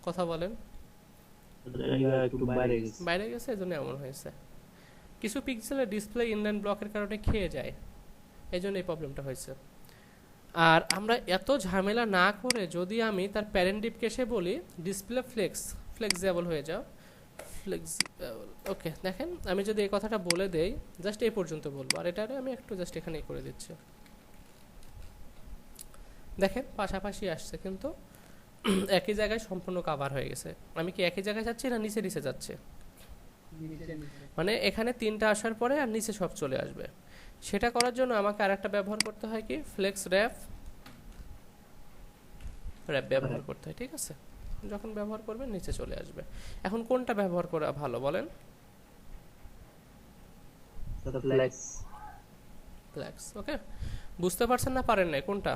কথা বলেন, বাইরে গেছে, এজন্য এমন হয়েছে। কিছু পিক্সেলের ডিসপ্লে ইনলাইন ব্লকের কারণে খেয়ে যায়, এই জন্য এই প্রবলেমটা হয়েছে। আর আমরা এত ঝামেলা না করে যদি আমি তার প্যারেন্ট ডিপকে এসে বলি ডিসপ্লে ফ্লেক্সিবল হয়ে যাও, ফ্লেক্সিবল, ওকে, দেখেন আমি যদি এই কথাটা বলে দেই, জাস্ট এই পর্যন্ত বলবো, আর এটারে আমি একটু জাস্ট এখানে করে দিচ্ছি, দেখেন পাশাপাশি আসছে, কিন্তু একই জায়গায় সম্পূর্ণ কভার হয়ে গেছে। আমি কি একই জায়গায় যাচ্ছি না নিচে নিচে যাচ্ছে, মানে এখানে তিনটা আসার পরে আর নিচে সব চলে আসবে। সেটা করার জন্য আমাকে আরেকটা ব্যবহার করতে হয় কি, ফ্লেক্স র্যাপ ব্যবহার করতে হয়, ঠিক আছে? যখন ব্যবহার করবেন নিচে চলে আসবে। এখন কোনটা ব্যবহার করা ভালো বলেন? ফ্লেক্স, ওকে, বুঝতে পারছেন না পারেন না কোনটা,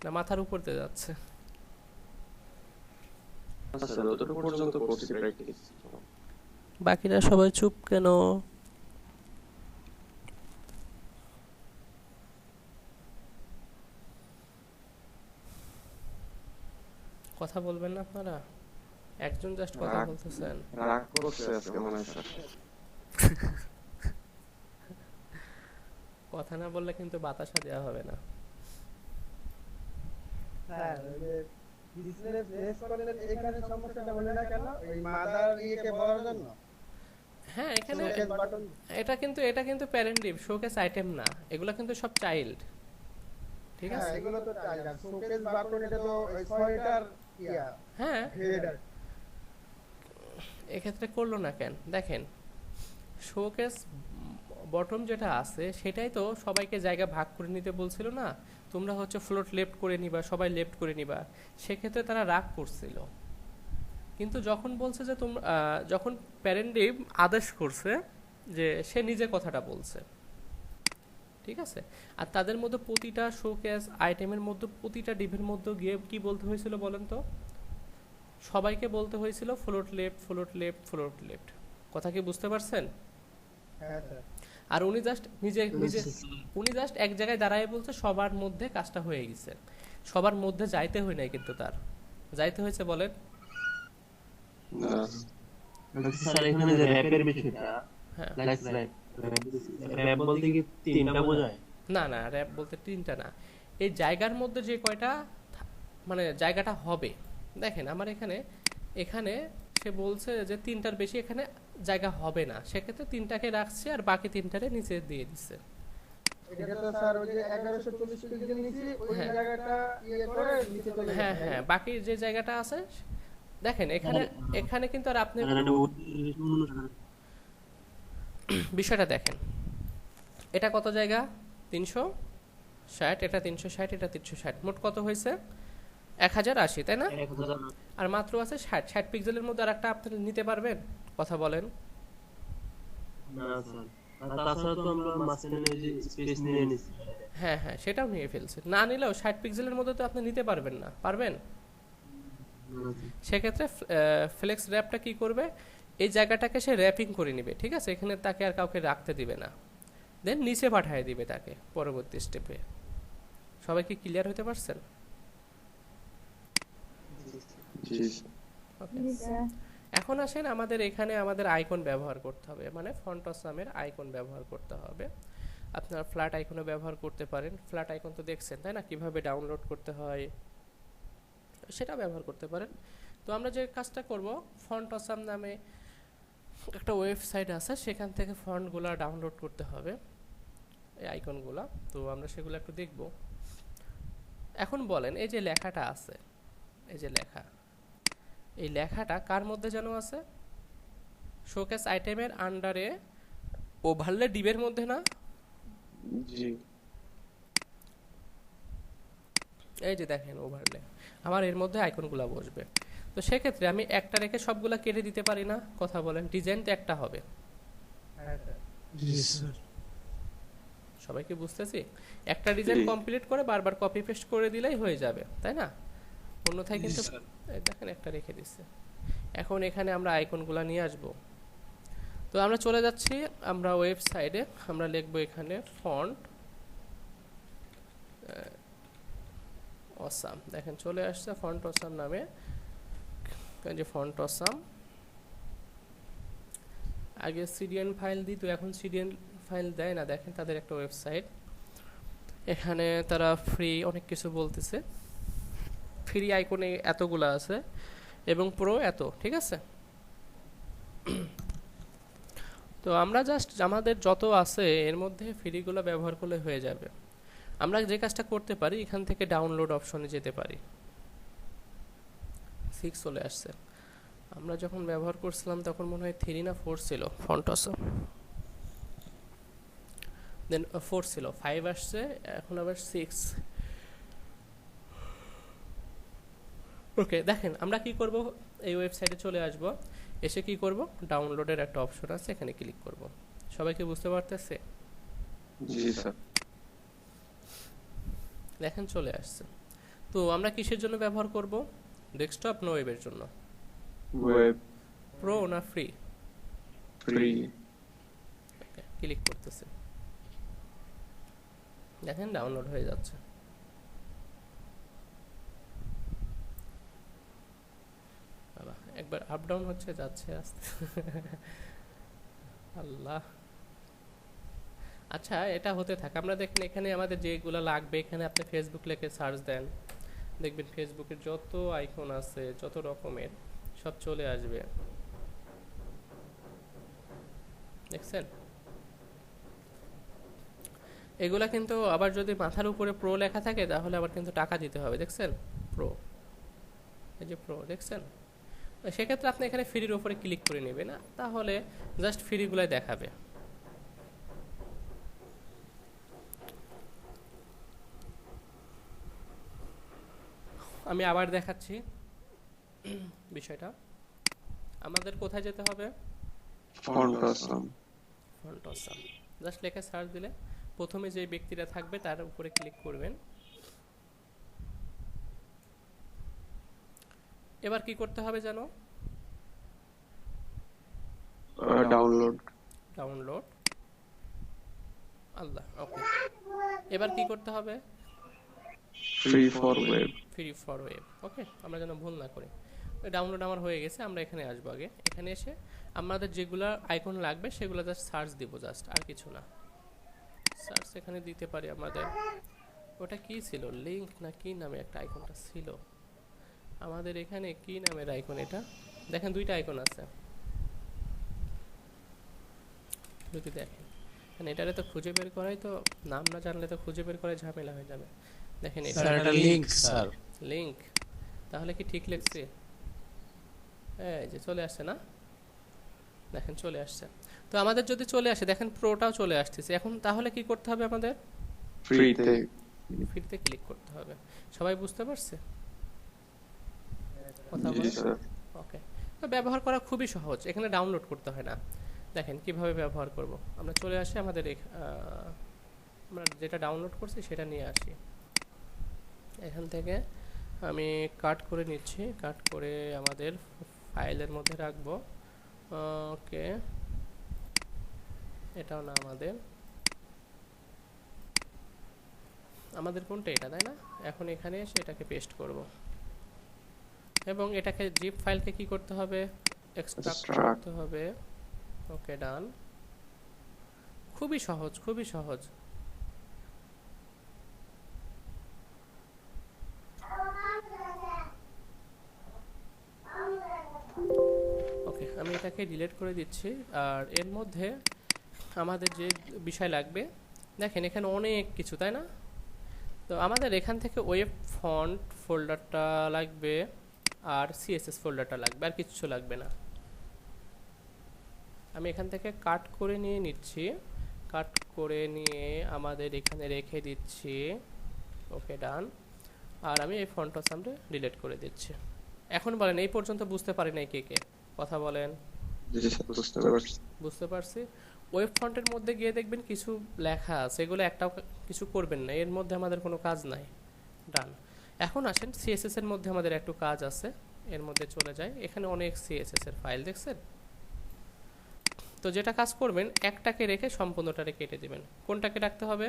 না মাথার উপর দিয়ে যাচ্ছে? বাকিরা সবাই চুপ কেন? কথা বলবেন না আপনারা? একজন জাস্ট কথা বলতেছেন, রাগ করছে আজকে মনে হয় স্যার। কথা না বললে কিন্তু বাতাসা দেওয়া হবে না। হ্যাঁ, ওই যে ডিসপ্লে প্লেস করলে এখানে সমস্যাটা হলো না কেন, ওই মাদার ইয়েকে বলার জন্য। হ্যাঁ, এখানে শোকেস বাটন, এটা কিন্তু প্যারেন্ট ডিপ, শোকেস আইটেম না, এগুলো কিন্তু সব চাইল্ড, ঠিক আছে? এগুলো তো চাইল্ড, আর শোকেস বাটন এটা তো ওই সোয়েটার ইয়া, হ্যাঁ, হেডার। এক্ষেত্রে করলো না কেন? দেখেন শোকেস বটম যেটা আছে সেটাই তো সবাইকে জায়গা ভাগ করে নিতে বলছিল না, তোমরা হচ্ছে ফ্লোট লেফট করে নিবা, সবাই লেফট করে নিবা, সেক্ষেত্রে তারা রাগ করছিল। কিন্তু যখন বলছে যে তোমরা, যখন প্যারেন্ট ডিপ আদেশ করছে যে সে নিজে কথাটা বলছে, ঠিক আছে? আর তাদের মধ্যে প্রতিটা শোকেস আইটেমের মধ্যে প্রতিটা ডিপের মধ্যে গিয়ে কি বলতে হয়েছিল বলেন তো? সবাইকে বলতে হয়েছিল float left, float left, float left. কথা কি বুঝতে পারছেন? হ্যাঁ স্যার। আর উনি জাস্ট এক জায়গায় দাঁড়ায় বলছে সবার মধ্যে কাজটা হয়ে গেছে, সবার মধ্যে যাইতে হয় নাই, কিন্তু তার যাইতে হয়েছে বলেন। স্যার এখানে যে র‍্যাপের বিষয়টা, হ্যাঁ, র‍্যাপ বলতে কি তিনটা বোঝায়? না না, র‍্যাপ বলতে তিনটা না, এই জায়গার মধ্যে যে কয়টা মানে জায়গাটা হবে, দেখেন আমার এখানে সে বলছে যে তিনটার বেশি এখানে জায়গা হবে না, সেক্ষেত্রে তিনটাকে রাখছে আর বাকি তিনটারে নিচে দিয়ে দিচ্ছে। এটা তো স্যার ওই যে 1140 পিক্সেল নিচে ওই হ্যাঁ। জায়গাটা ইয়ে করে নিচে চলে হ্যাঁ যাবে। হ্যাঁ, বাকি যে জায়গাটা আছে দেখেন এখানে কিন্তু আর আপনি বিষয়টা দেখেন, এটা কত জায়গা, 360, এটা 360, এটা 360, মোট কত হয়েছে 1080, তাই না? আর মাত্র আছে 60 পিক্সেলের মধ্যে আর একটা আপনি নিতে পারবেন? কথা বলেন। না স্যার, আর তাছাড়া তো আমরা মাঝখানে যে স্পেস নিয়ে নিছি। হ্যাঁ হ্যাঁ, সেটাও নিয়ে ফেলছে, না নিলেও 60 পিক্সেলের মধ্যে তো আপনি নিতে পারবেন না, পারবেন? সেক্ষেত্রে ফ্লেক্স র্যাপটা কি করবে, এই জায়গাটাকে সে র্যাপিং করে নিবে, ঠিক আছে? এখানে তাকে আর কাউকে রাখতে দিবে না, দেন নিচে পাঠিয়ে দিবে তাকে পরবর্তী স্টেপে। সবাই কি ক্লিয়ার হতে পারছেন? এখন আসেন আমাদের এখানে আমাদের আইকন ব্যবহার করতে হবে, মানে ফন্ট অসামের আইকন ব্যবহার করতে হবে। আপনারা ফ্ল্যাট আইকনও ব্যবহার করতে পারেন, ফ্ল্যাট আইকন তো দেখছেন তাই না, কিভাবে ডাউনলোড করতে হয় সেটা ব্যবহার করতে পারেন। তো আমরা যে কাজটা করব, ফন্ট অসাম নামে একটা ওয়েবসাইট আছে, সেখান থেকে ফন্টগুলো ডাউনলোড করতে হবে, এই আইকনগুলো। তো আমরা সেগুলো একটু দেখব। এখন বলেন, এই যে লেখাটা আছে এই যে লেখা, এই লেখাটা কার মধ্যে যেন আছে, শোকেস আইটেমের আন্ডারে ওভারলে ডিবের মধ্যে না? জি এই যে দেখেন ওভারলে, আমার এর মধ্যে আইকনগুলো বসবে। তো সেক্ষেত্রে আমি একটা রেখে সবগুলা কেটে দিতে পারি না? কথা বলেন, ডিজাইন তো একটা হবে। হ্যাঁ স্যার। জি স্যার। সবাই কি বুঝতেছি? একটা ডিজাইন কমপ্লিট করে বারবার কপি পেস্ট করে দিলেই হয়ে যাবে, তাই না? অন্যথায় কিন্তু এই দেখেন একটা রেখে দিচ্ছে। এখন এখানে আমরা আইকনগুলো নিয়ে আসব। তো আমরা চলে যাচ্ছি আমরা ওয়েবসাইটে, আমরা লিখব এখানে ফন্ট অসাম। দেখেন চলে আসছে ফন্ট অসাম নামে, এই যে ফন্ট অসাম। আগে সিডিএন ফাইল দিত, এখন সিডিএন ফাইল দেয় না। দেখেন তাদের একটা ওয়েবসাইট, এখানে তারা ফ্রি অনেক কিছু বলতেছে। ফ্রি আইকনে এতগুলো আছে এবং প্রো এত, ঠিক আছে? তো আমরা জাস্ট আমাদের যত আছে এর মধ্যে ফ্রিগুলো ব্যবহার করলে হয়ে যাবে। আমরা যে কাজটা করতে পারি, এখান থেকে ডাউনলোড অপশনে যেতে পারি। 6 চলে আসছে। আমরা যখন ব্যবহার করছিলাম তখন মনে হয় 3 না 4 ছিল ফন্ট অসাম, দেন 4 ছিল, 5 আসছে, এখন আবার 6। ওকে, দেখেন আমরা কি করব, এই ওয়েবসাইটে চলে আসব, এসে কি করব, ডাউনলোডের একটা অপশন আছে, এখানে ক্লিক করব। সবাই কি বুঝতে পারতেছে? জি স্যার। দেখেন চলে আসছে। তো আমরা কিসের জন্য ব্যবহার করব? ডেস্কটপ না ওয়েবের জন্য? ওয়েব। প্রো না ফ্রি? ফ্রি। ওকে, ক্লিক করতেছে, দেখেন ডাউনলোড হয়ে যাচ্ছে। বাবা, একবার আপ ডাউন হচ্ছে, যাচ্ছে আস্তে। আল্লাহ। আচ্ছা, এটা হতে থাকে। আমরা দেখেন এখানে আমাদের যেগুলো লাগবে, এখানে আপনি ফেসবুক লিখে সার্চ দেন, দেখবেন ফেসবুকের যত আইকন আছে, যত রকমের, সব চলে আসবে। দেখছেন? এগুলা কিন্তু আবার যদি মাথার উপরে প্রো লেখা থাকে তাহলে আবার কিন্তু টাকা দিতে হবে। দেখছেন প্রো, এই যে প্রো, দেখছেন? সেক্ষেত্রে আপনি এখানে ফ্রির উপরে ক্লিক করে নেবেন না, তাহলে জাস্ট ফ্রিগুলাই দেখাবে। আমি আবার দেখাচ্ছি বিষয়টা। আমাদের কোথায় যেতে হবে? Font awesome. Font awesome just লেখে সার্চ দিলে প্রথমে যে ব্যক্তিটা থাকবে তার উপরে ক্লিক করবেন। এবার কি করতে হবে জানো? ডাউনলোড। ডাউনলোড, আল্লাহ। ওকে, এবার কি করতে হবে? Free for web. Free for web. Okay, আমরা যেন ভুল না করি। ডাউনলোড আমার হয়ে গেছে, আমরা এখানে আসবো। আগে এখানে এসে আমাদের যেগুলো আইকন লাগবে সেগুলো জাস্ট সার্চ দিব, জাস্ট আর কিছু না। সার্চ এখানে দিতে পারি আমাদের, ওটা কি ছিল, লিংক না কি নামে একটা আইকনটা ছিল আমাদের এখানে, কি নামের আইকন এটা? দেখেন দুইটা আইকন আছে, যদি দেখেন এটারে তো খুঁজে বের করাই, তো নাম না জানলে তো খুঁজে বের করাই ঝামেলা হয়ে যাবে। দেখেন স্যার এটা লিংক স্যার। লিংক, তাহলে কি ঠিক লিখছি? এই যে চলে আসছে না, দেখেন চলে আসছে। তো আমাদের যদি চলে আসে, দেখেন প্রোটাও চলে আসতেছে। এখন তাহলে কি করতে হবে আমাদের? ফ্রিতে। ফ্রিতে ক্লিক করতে হবে। সবাই বুঝতে পারছে কথা জি বলে? স্যার। ওকে, তো ব্যবহার করা খুবই সহজ, এখানে ডাউনলোড করতে হয় না। দেখেন কিভাবে ব্যবহার করব। আমরা চলে আসি আমাদের আমরা যেটা ডাউনলোড করছি সেটা নিয়ে আসি। এখান থেকে আমি কাট করে নিচ্ছি, কাট করে আমাদের ফাইলের মধ্যে রাখবো। ওকে, এটাও না, আমাদের কোনটা, এটা তাই না? এখন এখানে এসে এটাকে পেস্ট করব এবং এটাকে জিপ ফাইলকে কি করতে হবে? এক্সট্রাক্ট করতে হবে। ওকে, ডান। খুবই সহজ, খুবই সহজ। ওকে, আমি এটাকে ডিলিট করে দিচ্ছি। আর এর মধ্যে আমাদের যে বিষয় লাগবে, দেখেন এখানে অনেক কিছু, তাই না? তো আমাদের এখান থেকে ওয়েব ফন্ট ফোল্ডারটা লাগবে। আর সিএসএস ফোল্ডারটা লাগবে, আর কিচ্ছু লাগবে না। আমি এখান থেকে কাট করে নিয়ে নিচ্ছি, কাট করে নিয়ে আমাদের এখানে রেখে দিচ্ছি। ওকে, ডান। আর আমি এই ফন্টটা সামনে ডিলিট করে দিচ্ছি। এখন বলেন এই পর্যন্ত বুঝতে পারি নাই কে কে, কথা বলেন। বুঝতে পারছি। ওয়েব ফন্টের মধ্যে গিয়ে দেখবেন কিছু লেখা আছে, এগুলো একটাও কিছু করবেন না, এর মধ্যে আমাদের কোনো কাজ নাই। ডান। এখন আসেন সিএসএস এর মধ্যে আমাদের একটু কাজ আছে, এর মধ্যে চলে যায়। এখানে অনেক সিএসএস এর ফাইল দেখছেন, তো যেটা কাজ করবেন একটাকে রেখে সম্পূর্ণটারে কেটে দিবেন। কোনটাকে রাখতে হবে?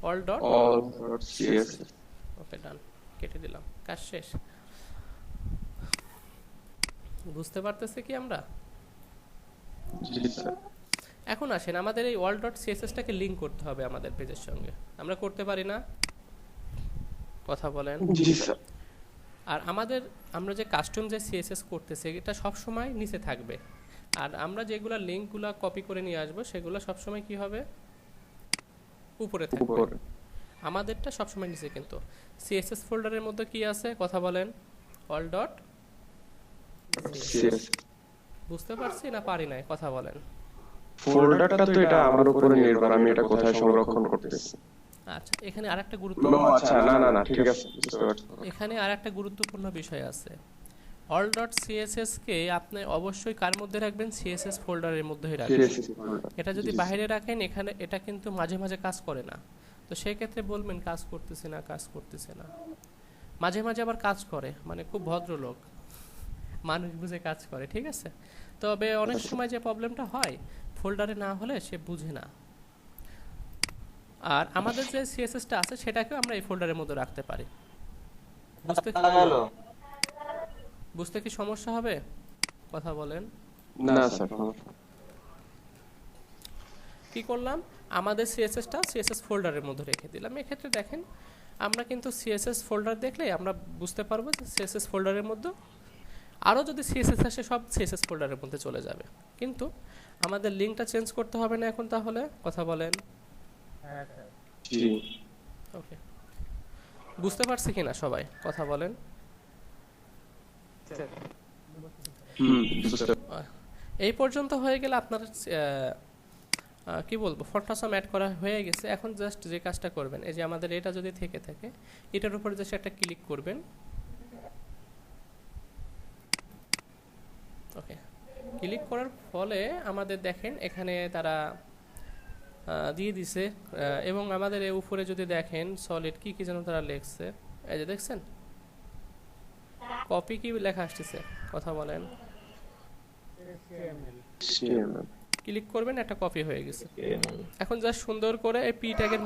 All dot CSS. Okay, done, কেটে দিলাম, কাজ শেষ। বুঝতে পারতেছি কি আমরা? জি স্যার। এখন আসেন আমাদের এই all ডট সিএসএসটাকে লিংক করতে হবে আমাদের পেজের সঙ্গে। আমরা করতে পারি না, কথা বলেন। জি স্যার। আর আমরা যে কাস্টম যে সিএসএস করতেছি এটা সব সময় নিচে থাকবে, আর আমরা যেগুলা লিংকগুলা কপি করে নিয়ে আসবো সেগুলো সব সময় কি হবে? উপরে থাকবে। আমাদেরটা সব সময় নিচে। কিন্তু সিএসএস ফোল্ডারের মধ্যে কি আছে, কথা বলেন? all dot CSS. বুঝতে পারছি না পারি নাই, কথা বলেন। ফোল্ডারটা তো এটা আমার উপরে নির্ভর, আমি এটা কোথায় সংরক্ষণ করতেছি। আচ্ছা, এখানে আরেকটা ও গুরুত্বপূর্ণ আচ্ছা, না ঠিক আছে, বুঝতে পারছি। এখানে আরেকটা গুরুত্বপূর্ণ বিষয় আছে। all ডট সিএসএস কে আপনি অবশ্যই কার মধ্যে রাখবেন? সিএসএস ফোল্ডারের মধ্যেই রাখবেন। এটা যদি বাইরে রাখেন এখানে এটা কিন্তু মাঝে মাঝে কাজ করে না, তো সেই ক্ষেত্রে বলবেন কাজ করতেছে না, কাজ করতেছে না। মাঝে মাঝে আবার কাজ করে, মানে খুব ভদ্রলোক মানুষ বুঝে কাজ করে, ঠিক আছে। তবে অনেক সময় যে প্রবলেমটা হয় ফোল্ডারে না হলে সে বুঝে না। আর আমাদের যে সিএসএসটা আছে সেটাকেও আমরা এই ফোল্ডারের মধ্যে রাখতে পারি। বুঝতে কি সমস্যা হবে, কথা বলেন? না স্যার। কি করলাম, আমাদের সিএসএসটা সিএসএস ফোল্ডারের মধ্যে রেখে দিলাম। এক্ষেত্রে দেখেন আমরা কিন্তু সিএসএস ফোল্ডার দেখলে আমরা বুঝতে পারবো যে সিএসএস ফোল্ডারের মধ্যে আরও যদি সিএসএস আসে সব সিএসএস ফোল্ডারের মধ্যে চলে যাবে। কিন্তু আমাদের লিঙ্কটা চেঞ্জ করতে হবে না এখন, তাহলে কথা বলেন। জি। ওকে, বুঝতে পারছি কিনা সবাই, কথা বলেন। এই পর্যন্ত হয়ে গেলে আপনার কি বলবো ফন্ট আসাম অ্যাড করা হয়ে গেছে। এখন জাস্ট যে কাজটা করবেন, এই যে আমাদের এটা যদি থেকে থাকে এটার উপরে জাস্ট একটা ক্লিক করবেন। ওকে, ক্লিক করার ফলে আমাদের দেখেন এখানে তারা দিয়ে দিছে, এবং আমাদের এর উপরে যদি দেখেন সলিড কি কি যেন তারা লিখছে, এই যে দেখছেন কপি কি লেখা আসছে, কথা বলেন। ক্লিক করবেন, একটা কপি হয়ে গেছে। এখন জাস্ট সুন্দর করে এই পি ট্যাগের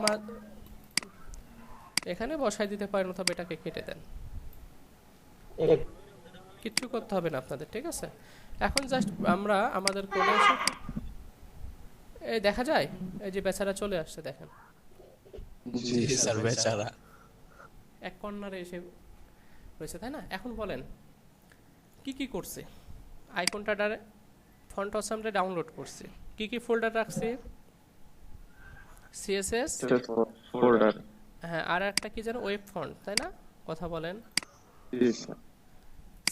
এখানে বসাই দিতে পারেন, অথবা এটাকে কেটে দেন, কিচ্ছু করতে হবে না আপনাদের, ঠিক আছে। এখন জাস্ট আমরা আমাদের কোডে এসে এই দেখা যায় এই যে বেচারা চলে আসছে, দেখেন। জি স্যার, বেচারা এক কর্নারে এসে রয়েছে, তাই না? এখন বলেন কি কি করছে। আইকনটা ফন্ট অসামটা ডাউনলোড করছি, কি কি ফোল্ডার রাখছি? সিএসএস ফোল্ডার, হ্যাঁ, আর একটা কি যেন ওয়েব ফন্ট, তাই না? কথা বলেন। জি স্যার।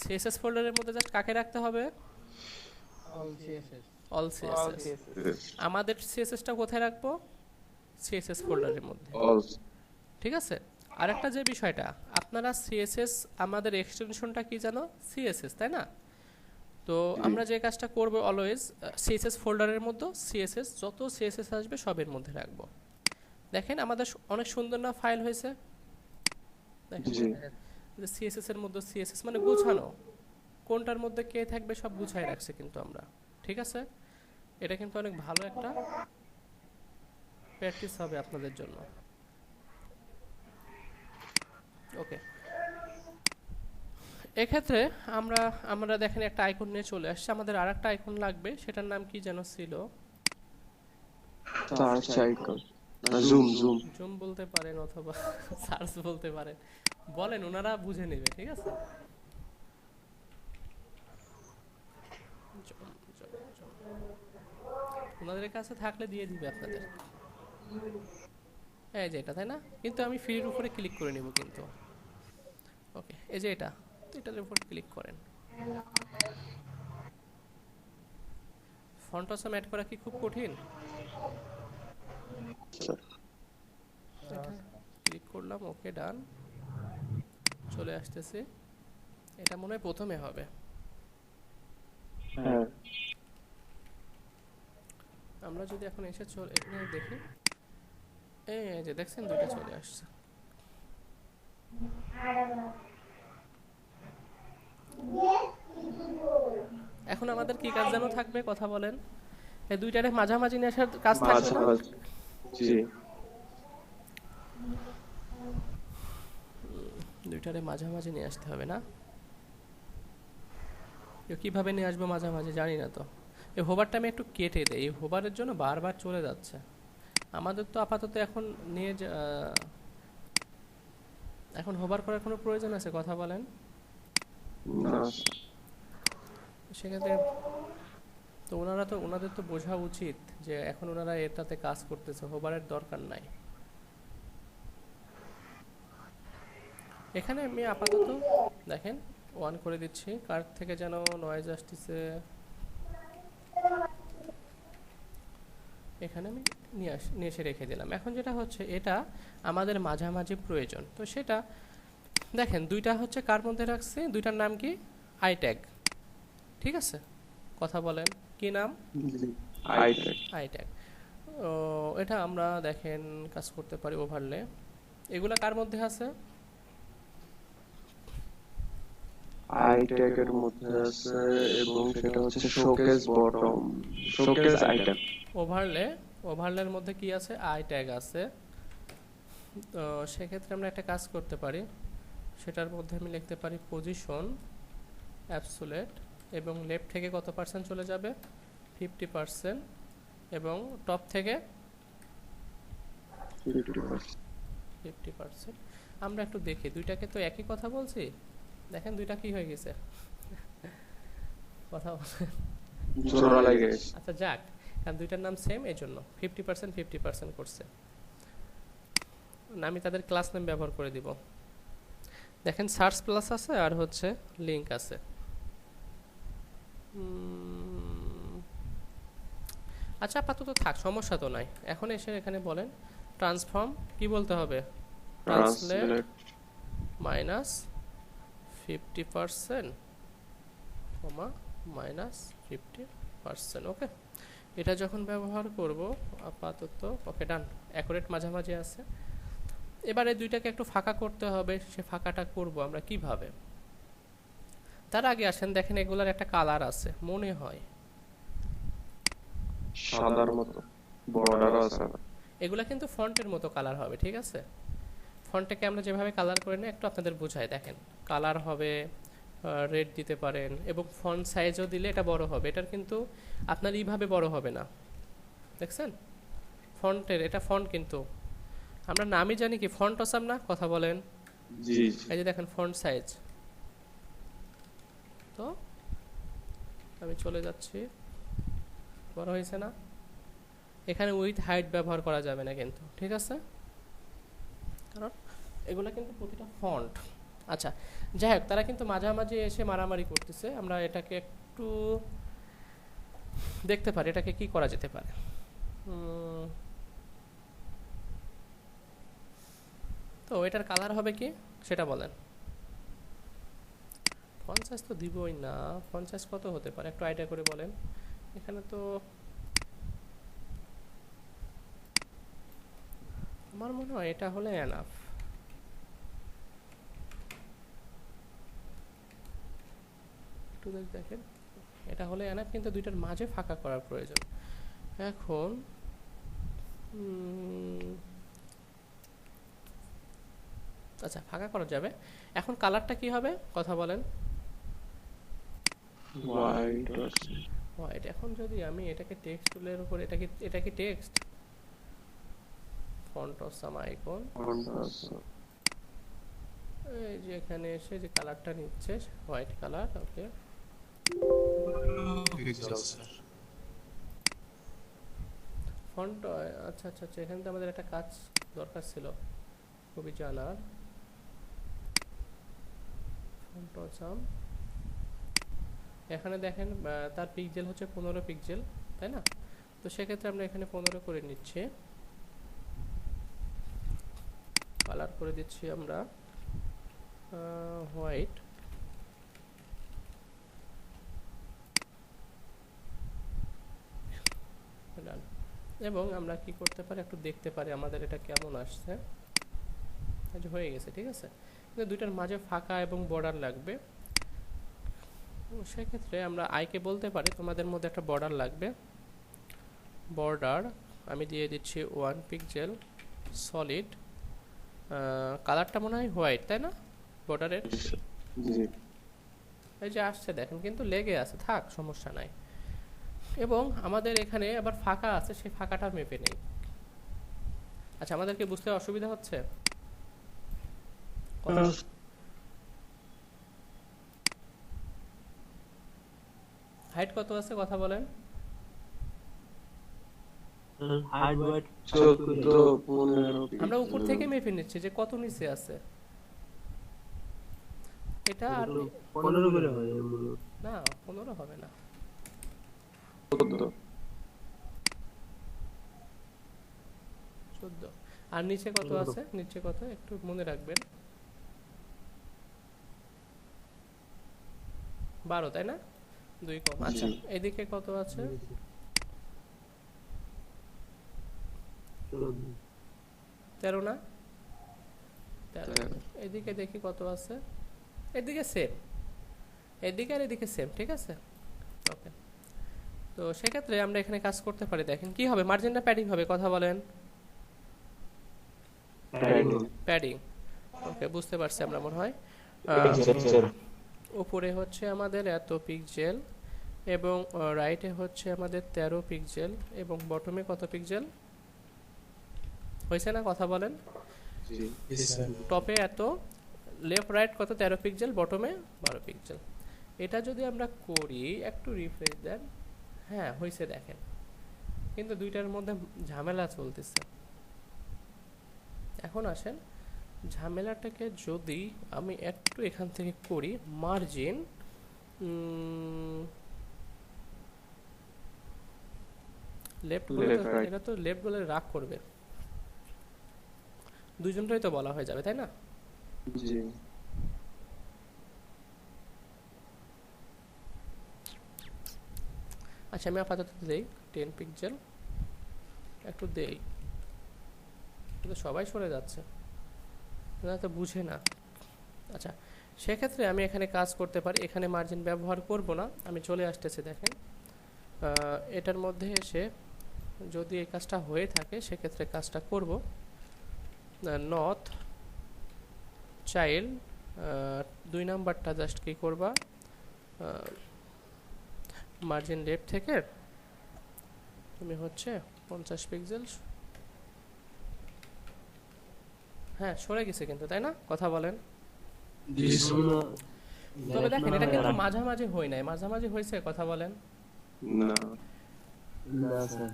সিএসএস ফোল্ডারের মধ্যে জাস্ট কাকে রাখতে হবে? All CSS. আমাদের সিএসএসটা কোথায় রাখবো? সিএসএস ফোল্ডারের মধ্যে, ঠিক আছে। আরেকটা যে বিষয়টা, আপনারা সিএসএস আমাদের এক্সটেনশনটা কি জানো? সিএসএস, তাই না? তো আমরা যে কাজটা করব অলওয়েজ সিএসএস ফোল্ডারের মধ্যে সিএসএস যত সিএসএস আসবে সবের মধ্যে রাখবো। দেখেন আমাদের অনেক সুন্দর না ফাইল হয়েছে, দেখেন সিএসএস এর মধ্যে সিএসএস মানে গুছানো, কোনটার মধ্যে কে থাকবে সব গুছাই রাখছে কিন্তু আমরা, ঠিক আছে। এটা কিন্তু অনেক ভালো একটা প্র্যাকটিস হবে আপনাদের জন্য। ওকে, এক্ষেত্রে আমরা দেখেন একটা আইকন নিয়ে চলে আসছে। আমাদের আরেকটা আইকন লাগবে, সেটার নাম কি যেন ছিল? সার্চ আইকন, জুম জুম বলতে পারেন অথবা সার্চ বলতে পারেন, বলেন, ওনারা বুঝে নেবে, ঠিক আছে। ওনাদের কাছে থাকলে দিয়ে দিবে আপনাদের, এই যে এটা, তাই না? কিন্তু আমি ফ্রির উপরে ক্লিক করে নিব কিন্তু। ওকে, এই যে এটা এটার উপর ক্লিক করেন। ফন্ট অসাম অ্যাড করা কি খুব কঠিন? ক্লিক করলাম, ওকে ডান, চলে আসতেছে। এটা মনে হয় প্রথমে হবে। হ্যাঁ আমরা যদি এখন এসে এখানে দেখি, এই যে দেখছেন দুইটা চলে আসছে। এখন আমাদের কি কাজ যেন থাকবে, কথা বলেন? এই দুইটারে মাঝামাঝি নিয়ে আসার কাজ থাকবে না? জি দুইটারে মাঝামাঝি নিয়ে আসতে হবে না? কিভাবে নিয়ে আসবো মাঝামাঝি জানি না তো। এই হোভারটা আমি একটু কেটে দেই, এই হোভারের জন্য বারবার চলে যাচ্ছে। আমাদের তো আপাতত এখন নিয়ে এখন হোভার করার কোনো প্রয়োজন আছে, কথা বলেন? না সেক্ষেত্রে তো ওনাদের তো বোঝা উচিত যে এখন ওনারা এটাতে কাজ করতেছে, হোভারের দরকার নাই। এখানে আমি আপাতত দেখেন 1 করে দিচ্ছি, কার থেকে যেন নয়েজ আসতেছে। এখানে আমি নিয়ে এসে রেখে দিলাম। এখন যেটা হচ্ছে, এটা আমাদের মাঝামাঝি প্রয়োজন, তো সেটা দেখেন দুইটা হচ্ছে কার মধ্যে রাখছি, দুইটার নাম কি? আই ট্যাগ, ঠিক আছে? কথা বলেন কি নাম? I tag. এটা আমরা দেখেন কাজ করতে পারি ওভারলে। এগুলা কার মধ্যে আছে? আই ট্যাগের মধ্যে আছে, এবং সেটা হচ্ছে শোকেস বটম, শোকেস আইটেম। ওভারলের মধ্যে কি আছে? আই ট্যাগ আছে। তো সেক্ষেত্রে আমরা একটা কাজ করতে পারি, সেটার মধ্যে আমি লিখতে পারি পজিশন অ্যাবসোলেট, এবং লেফট থেকে কত পার্সেন্ট চলে যাবে? 50%, এবং টপ থেকে 50%। আমরা একটু দেখি, দুইটাকে তো একই কথা বলছি, দেখেন দুইটা কি হয়ে গেছে কথা বলেন। আচ্ছা যাক, কারণ দুইটার নাম সেম, এই জন্য 50% 50% করছে। আমি তাদের ক্লাস নেম ব্যবহার করে দিব। দেখেন সার্চ প্লাস আছে আর হচ্ছে লিংক আছে। আচ্ছা আপাতত থাক, সমস্যা তো নাই। এখন এসে এখানে বলেন ট্রান্সফর্ম, কি বলতে হবে? ট্রান্সলেট -50%, -50%। ওকে, এটা যখন ব্যবহার করব আপাতত, ওকে ডান, অ্যাকুরেট মাঝামাঝি আছে। এবারে দুইটাকে একটু ফাঁকা করতে হবে, সে ফাঁকাটা করব আমরা কিভাবে? তার আগে আসেন দেখেন এগুলার একটা কালার আছে মনে হয় সাদার মতো বর্ডার আছে। এগুলা কিন্তু ফন্টের মতো কালার হবে, ঠিক আছে? ফন্টটাকে আমরা যেভাবে কালার করে নিই একটু আপনাদের বোঝাই। দেখেন কালার হবে, রেড দিতে পারেন, এবং ফন্ট সাইজও দিলে এটা বড় হবে। এটার কিন্তু আপনার এইভাবে বড় হবে না, দেখছেন? ফন্টের এটা ফন্ট, কিন্তু আমরা নামই জানি কি ফন্ট অসাম না, কথা বলেন? জি এই যে দেখেন ফন্ট সাইজ। তো আমি চলে যাচ্ছি, বড় হয়েছে না? এখানে উইথ হাইট ব্যবহার করা যাবে না কিন্তু, ঠিক আছে? কারণ এগুলা কিন্তু প্রতিটা ফন্ট। আচ্ছা যাই হোক, তারা কিন্তু মাঝামাঝি এসে মারামারি করতেছে। আমরা এটাকে একটু দেখতে পারি, এটাকে কি করা যেতে পারে। তো এটার কালার হবে কি সেটা বলেন। ফন্ট সাইজ তো দিবই না, ফন্ট সাইজ কত হতে পারে একটু আইডিয়া করে বলেন। এখানে তো আমার মনে হয় এটা হলে এনাফ। একটু দেখেন, এটা হলে এনাফ, কিন্তু দুইটার মাঝে ফাঁকা করার প্রয়োজন। এখন আচ্ছা ফাঁকা করা যাবে। এখন কালারটা কি হবে কথা বলেন? হোয়াইট। এখন যদি আমি এটাকে টেক্সট টুলের উপর, এটা কি টেক্সট? ফন্ট অসাম আইকন, এই যে এখানে এসে যে কালারটা নিচ্ছে হোয়াইট কালার। ওকে, ফন্ট আচ্ছা আচ্ছা আচ্ছা, এখানে তো আমাদের একটা কাজ দরকার ছিল খুবই জানার। কন্ট্রোল সাম, এখানে দেখেন তার পিক্সেল হচ্ছে 15 পিক্সেল, তাই না? তো সেক্ষেত্রে আমরা এখানে 15 করে নিচ্ছি, কালার করে দিচ্ছি আমরা হোয়াইট, ডান। এবং আমরা কি করতে পারি, একটু দেখতে পারি আমাদের এটা কেমন আসছে। এই যে হয়ে গেছে, ঠিক আছে। কিন্তু দুইটার মাঝে ফাঁকা এবং বর্ডার লাগবে। সেক্ষেত্রে আমরা আইকে বলতে পারি তোমাদের মধ্যে একটা বর্ডার লাগবে। বর্ডার আমি দিয়ে দিচ্ছি 1 পিক্সেল সলিড, কালারটা মনে হয় হোয়াইট, তাই না বর্ডারের? এই যে আসছে দেখেন, কিন্তু লেগে আছে, থাক সমস্যা নাই। এবং আমাদের এখানে আবার ফাঁকা আছে, সেই ফাঁকাটা মেপে নেই। আচ্ছা, আমাদেরকে বুঝতে অসুবিধা হচ্ছে? হাইট কত আছে কথা বলেন? আমরা উপর থেকে মেপে নিচ্ছি যে কত নিচে আছে। এটা আর 15 করে হয় না, 15 হবে না, 14। আর নিচে কত আছে? নিচে কত একটু মনে রাখবেন, 12, তাই না? 2 কম। আচ্ছা, এদিকে কত আছে? 13 না? 13। এদিকে দেখি কত আছে, এদিকে সেম, এদিকে আর এদিকে সেম, ঠিক আছে। ওকে, তো সেক্ষেত্রে আমরা এখানে কাজ করতে পারি। দেখেন কি হবে, মার্জিনটা প্যাডিং হবে, কথা বলেন। প্যাডিং, ওকে, বুঝতে পারছি আমরা মনে হয়। উপরে হচ্ছে আমাদের এত পিক্সেল এবং রাইটে হচ্ছে আমাদের 13 পিক্সেল এবং বটমে কত পিক্সেল হয়েছে না, কথা বলেন। টপে এত, লেফট রাইট কত, 13 পিক্সেল, বটমে 12 পিক্সেল। এটা যদি আমরা করি, একটু রিফ্রেশ দেন, হ্যাঁ হয়েছে দেখেন, কিন্তু দুইটার মধ্যে ঝামেলা চলতেছে। এখন আসেন, ঝামেলাটাকে যদি আমি একটু এখান থেকে করি, মার্জিন লেফট বলে, এটা তো লেফট বলে রাগ করবে, দুইজনটাই তো বলা হয়ে যাবে, তাই না? জি। আচ্ছা, আমি আপাতত দেই 10 পিক্সেল, একটু দেই, কিন্তু সবাই সরে যাচ্ছে, না তো বুঝে না। আচ্ছা, সেক্ষেত্রে আমি এখানে কাজ করতে পারি, এখানে মার্জিন ব্যবহার করব না, আমি চলে আসতেছি। দেখেন এটার মধ্যে এসে যদি এই কাজটা হয়ে থাকে, সেক্ষেত্রে কাজটা করব, নর্থ চাইল্ড 2 নাম্বারটা জাস্ট কি করবা, মার্জিন লেফট থেকে তুমি হচ্ছে 50 পিক্সেল, হ্যাঁ সরে গেছে কিন্তু, তাই না, কথা বলেন। তবে দেখেন এটা কিন্তু মাঝামাঝি হয় নাই, মাঝামাঝি হয়েছে, কথা বলেন। না,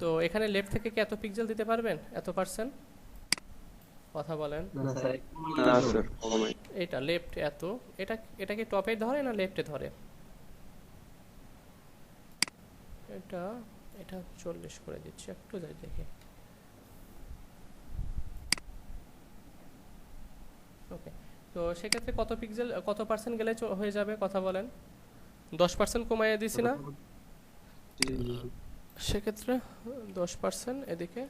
তো এখানে লেফট থেকে কি এত পিক্সেল দিতে পারবেন, এত পার্সেন্ট, কথা বলেন। না স্যার, এটা লেফট এত, এটা কি টপে ধরে না লেফটে ধরে? এটা 40 করে দিচ্ছি, একটু যাই দেখি। ওকে, তো সেক্ষেত্রে কত পিক্সেল, কত পার্সেন্ট গেলে হয়ে যাবে, কথা বলেন। 10% কমাইয়ে দিছি না, সেক্ষেত্রে 10% এদিকে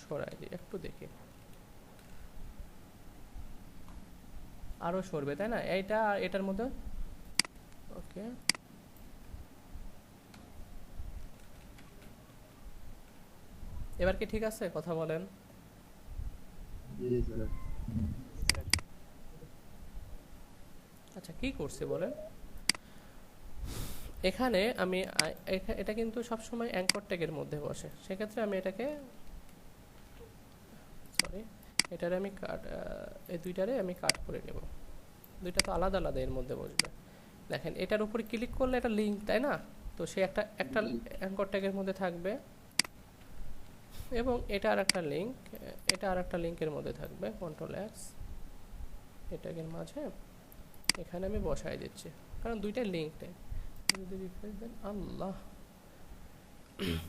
সরাই দিই, একটু দেখি, আরো সরবে, তাই না? এইটা এটার মধ্যে, ওকে, এবার কি ঠিক আছে, কথা বলেন। আচ্ছা, কি করছে বলেন। এখানে আমি এটা কিন্তু সব সময় অ্যাঙ্কর ট্যাগের মধ্যে বসে, সেক্ষেত্রে আমি এটাকে, সরি, এটারে আমি কাট, এই দুইটারে আমি কাট করে নেব, দুইটা তো আলাদা আলাদা এর মধ্যে বসবে। দেখেন এটার উপরে ক্লিক করলে এটা লিঙ্ক, তাই না? তো সে একটা অ্যাঙ্কর ট্যাগের মধ্যে থাকবে এবং এটা আর একটা লিঙ্ক, এটা আর একটা লিঙ্কের মধ্যে থাকবে, কন্ট্রোল এক্স, এটাকের মাঝে এখানে আমি বসাই দিচ্ছি, কারণ দুইটা লিঙ্কড। যদি রিফ্রেশ দেন, আল্লাহ,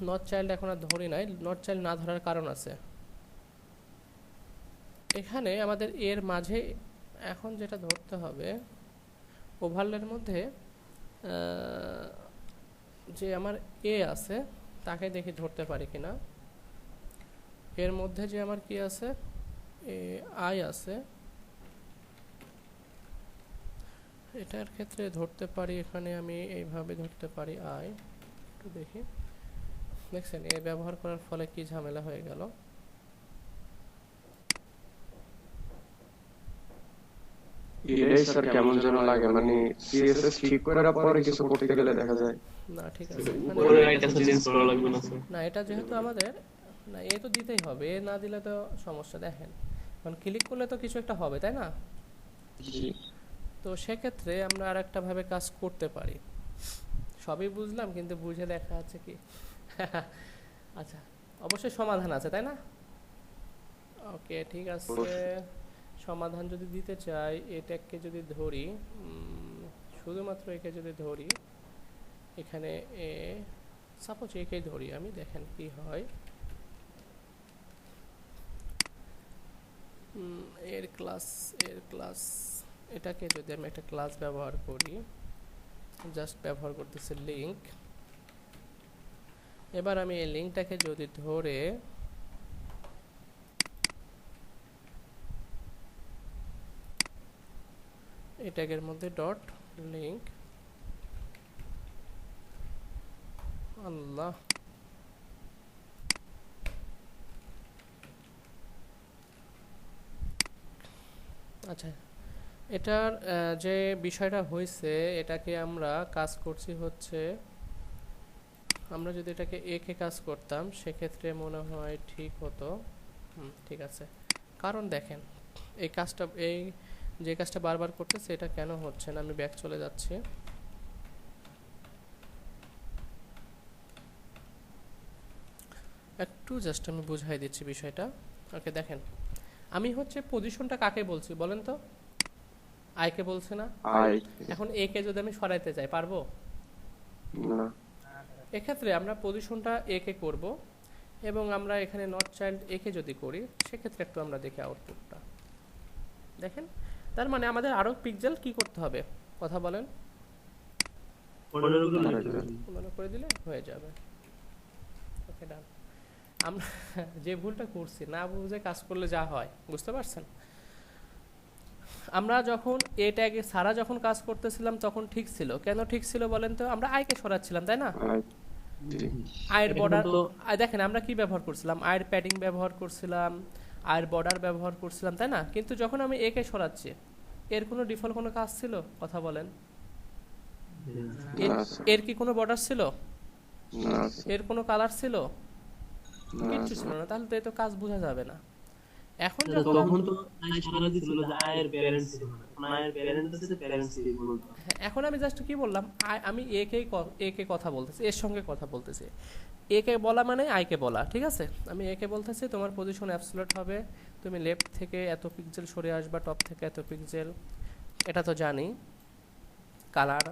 নট চাইল্ড এখন আর ধরি নাই। নট চাইল্ড না ধরার কারণ আছে, এখানে আমাদের এর মাঝে এখন যেটা ধরতে হবে, ওভারলের মধ্যে যে আমার এ আছে তাকে দেখি ধরতে পারি কিনা। এর মধ্যে যে আমার কি আছে, এ আই আছে, এটার ক্ষেত্রে ধরতে পারি। এখানে আমি এইভাবে ধরতে পারি আই। একটু দেখি, দেখছেন এ ব্যবহার করার ফলে কি ঝামেলা হয়ে গেল। এটাই স্যার কেমন যেন লাগে, মানে সিএসএস ঠিক করার পরে কিছু করতে গেলে দেখা যায়। না ঠিক আছে, পরে এটা চেঞ্জ করা লাগবে না স্যার? না এটা যেহেতু আমাদের, না এ তো দিতেই হবে, এ না দিলে তো সমস্যা। দেখেন কারণ ক্লিক করলে তো কিছু একটা হবে, তাই না? জি তো সেক্ষেত্রে আমরা আর একটা ভাবে কাজ করতে পারি। সবই বুঝলাম কিন্তু বুঝে দেখা যাচ্ছে কি আচ্ছা, অবশ্যই সমাধান আছে, তাই না? ওকে ঠিক আছে, সমাধান যদি দিতে চাই, এটাকে যদি ধরি, শুধুমাত্র একে যদি ধরি, এখানে এ সাপোজ একেই ধরি আমি, দেখেন কি হয়। এর ক্লাস এটাকে যদি আমি একটা ক্লাস ব্যবহার করি, জাস্ট ব্যবহার করতেছি লিঙ্ক। এবার আমি এই লিঙ্কটাকে যদি ধরে এই ট্যাগের মধ্যে ডট লিঙ্ক, আল্লাহ, আচ্ছা এটার যে বিষয়টা হয়েছে, এটাকে আমরা কাজ করছি হচ্ছে, আমরা যদি এটাকে একে কাজ করতাম সেক্ষেত্রে মনে হয় ঠিক হতো। ঠিক আছে, কারণ দেখেন এই কাজটা, এই যে কাজটা বারবার করতেছে এটা কেন হচ্ছে না, আমি ব্যাক চলে যাচ্ছি। একটু জাস্ট আমি বুঝাই দিচ্ছি বিষয়টা। ওকে দেখেন, আমি হচ্ছে পজিশনটা কাকে বলছি বলেন তো? আইকে বলছে না? আই এখন এ কে যদি আমি সরাইতে চাই পারবো না, এক্ষেত্রে আমরা পজিশনটা এ কে করব, এবং আমরা এখানে নট চাইল্ড এ কে যদি করি সেক্ষেত্রে একটু আমরা দেখি আউটপুটটা দেখেন। তার মানে আমাদের আরো পিক্সেল কি করতে হবে, কথা বলেন? 15 করে দিলে হয়ে যাবে। ওকে ডান। আমরা যে ভুলটা করছি, না বুঝে কাজ করলে যা হয়, বুঝতে পারছেন? আমরা যখন এ ট্যাগে সারা যখন কাজ করতেছিলাম তখন ঠিক ছিল। কেন ঠিক ছিল বলেন তো? আমরা আইকে সরাচ্ছিলাম, তাই না? আয়ের বর্ডার, দেখেন আমরা কি ব্যবহার করছিলাম, আয়ের প্যাডিং ব্যবহার করছিলাম, আয়ের বর্ডার ব্যবহার করছিলাম, তাই না? কিন্তু যখন আমি একে সরাচ্ছি, এর কোনো ডিফল্ট কোনো কাজ ছিল, কথা বলেন? এর কি কোনো বর্ডার ছিল? এর কোনো কালার ছিল? কিচ্ছু ছিল না। তাহলে তো এই তো কাজ বোঝা যাবে না। এখন তখন তো আই সারা দিছিল যে আয়ের প্যারেন্টস ছিল না, আয়ের প্যারেন্টস আছে, প্যারেন্টস ছিল বলতো। এখন আমি জাস্ট কি বললাম, আমি একে কথা বলতেছি, এর সঙ্গে কথা বলতেছি। একে বলা মানে আইকে বলা, ঠিক আছে? আমি একে বলতেছি তোমার পজিশন অ্যাবসলিউট হবে, তুমি লেফট থেকে এত পিক্সেল সরে আসবা, টপ থেকে এত পিক্সেল, এটা তো জানি। কালার,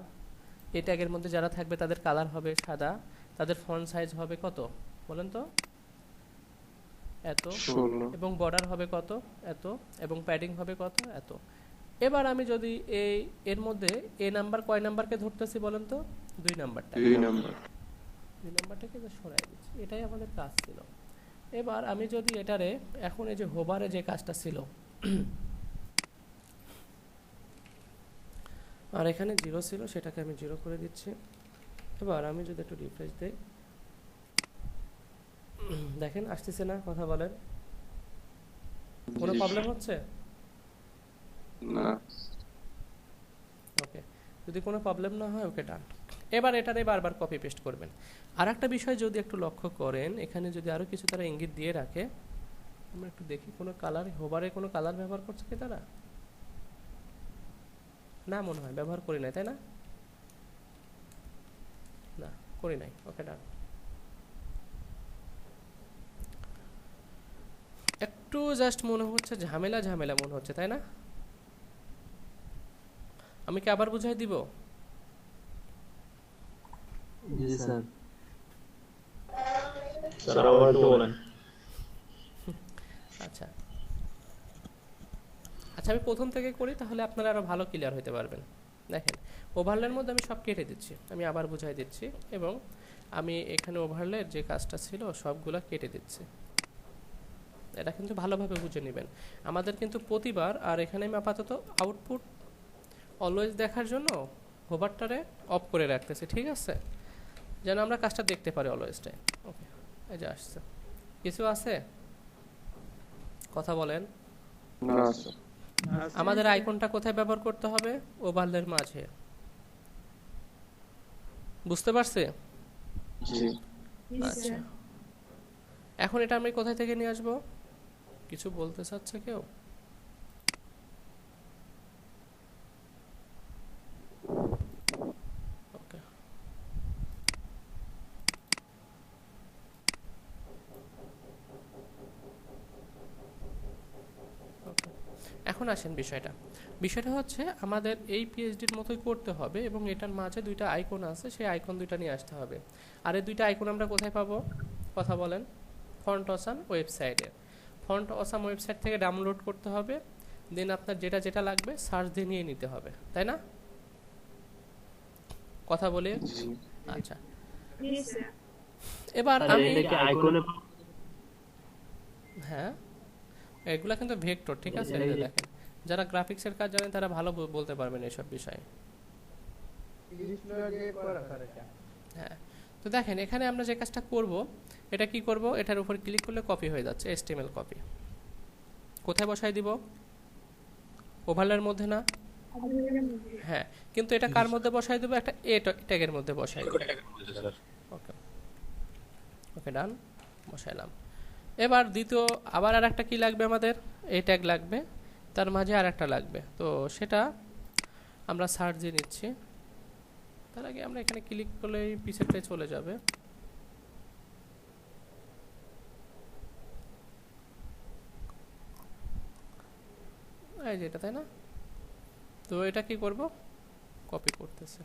এই ট্যাগের মধ্যে যারা থাকবে তাদের কালার হবে সাদা, তাদের ফন্ট সাইজ হবে কত বলেন তো? এত, এবং বর্ডার হবে কত? এত, এবং প্যাডিং হবে কত? এত। এবার আমি যদি এর মধ্যে এ নাম্বার কয় নাম্বারকে ধরতেছি বলেন তো? 2 নাম্বারটা। 2 নাম্বারটাকে সরাই দিচ্ছি, এটাই আমাদের কাজ ছিল। এবার আমি যদি এটারে এখন এই যে হোভারে যে কাজটা ছিল আর এখানে 0 ছিল, সেটাকে আমি 0 করে দিচ্ছি। এবার আমি যদি একটু রিফ্রেশ দেই, দেখেন আসতেছে না, কথা বলেন? কোনো প্রবলেম হচ্ছে না? ওকে, যদি কোনো প্রবলেম না হয় ওকে ডান। এবার এটারে বারবার কপি পেস্ট করবেন। আর একটা বিষয় যদি একটু লক্ষ্য করেন, এখানে যদি আরো কিছু তারা ইঙ্গিত দিয়ে রাখে, আমরা একটু দেখি কোনো কালার, হোভারে কোনো কালার ব্যবহার করছে কি তারা? না মনে হয় ব্যবহার করি নাই, তাই না? না করি নাই। ওকে ডান। একটু জাস্ট মনে হচ্ছে ঝামেলা ঝামেলা মনে হচ্ছে, তাই না? আমি কি আবার বুঝাই দিব? জি স্যার। স্যার আবার একটু বলেন। আচ্ছা আচ্ছা, আমি প্রথম থেকে করি, তাহলে আপনারা আরো ভালো ক্লিয়ার হতে পারবেন। দেখেন, ওভারলের মধ্যে আমি সব কেটে দিচ্ছি, আমি আবার বুঝাই দিচ্ছি, এবং আমি এখানে ওভারলের যে কাজটা ছিল সবগুলা কেটে দিচ্ছি। এটা কিন্তু ভালোভাবে বুঝে নেবেন। আমাদের কিন্তু প্রতিবার, আর এখানে আমি আপাতত আউটপুট অলওয়েজ দেখার জন্য হোভারটারে অফ করে রাখতেছি, ঠিক আছে, যেন আমরা কাজটা দেখতে পারি অলওয়েজটাই। ওকে, এই যে আসছে। কিছু আছে কথা বলেন? না স্যার। আমাদের আইকনটা কোথায় ব্যবহার করতে হবে? ওভারলের মাঝে। বুঝতে পারছি? জি। আচ্ছা, এখন এটা আমি কোথায় থেকে নিয়ে আসবো? কিছু বলতে চাচ্ছে কেউ? ওকে, এখন আসেন বিষয়টা হচ্ছে আমাদের এই পিএইচডির মতোই করতে হবে, এবং এটার মাঝে দুইটা আইকন আছে, সেই আইকন দুইটা নিয়ে আসতে হবে। আর এই দুইটা আইকন আমরা কোথায় পাবো? কথা বলেন। ফন্ট অসাম ওয়েবসাইটে। ফন্ট অসাম ওয়েবসাইট থেকে ডাউনলোড করতে হবে, দেন আপনার যেটা যেটা লাগবে সার্চ দিয়ে নিয়ে নিতে হবে, তাই না? কথা বলি। আচ্ছা, এবার আমি হ্যাঁ, এগুলা কিন্তু ভেক্টর, ঠিক আছে? এই যে দেখেন, যারা গ্রাফিক্সের কাজ জানেন তারা ভালো বলতে পারবেন এইসব বিষয়ে। হ্যাঁ, তো দেখেন এখানে আমরা যে কাজটা করব, এটা কি করব, এটার উপর ক্লিক করলে কপি হয়ে যাচ্ছে, HTML কপি। কোথায় বসাই দিব? ওভারলের মধ্যে না? হ্যাঁ, কিন্তু এটা কার মধ্যে বসাই দেব? একটা এ ট্যাগের মধ্যে বসাই দেব। ওকে ওকে, ডান, বসাইলাম। এবার দ্বিতীয় আবার আর একটা কি লাগবে আমাদের? এ ট্যাগ লাগবে, তার মাঝে আর একটা লাগবে, তো সেটা আমরা সার্চ দিয়ে নিচ্ছি। তার আগে আমরা এখানে ক্লিক করলেই পিছেরটাই চলে যাবে। এই যে এটা, তাই না? তো এটা কি করব? কপি করতেছে।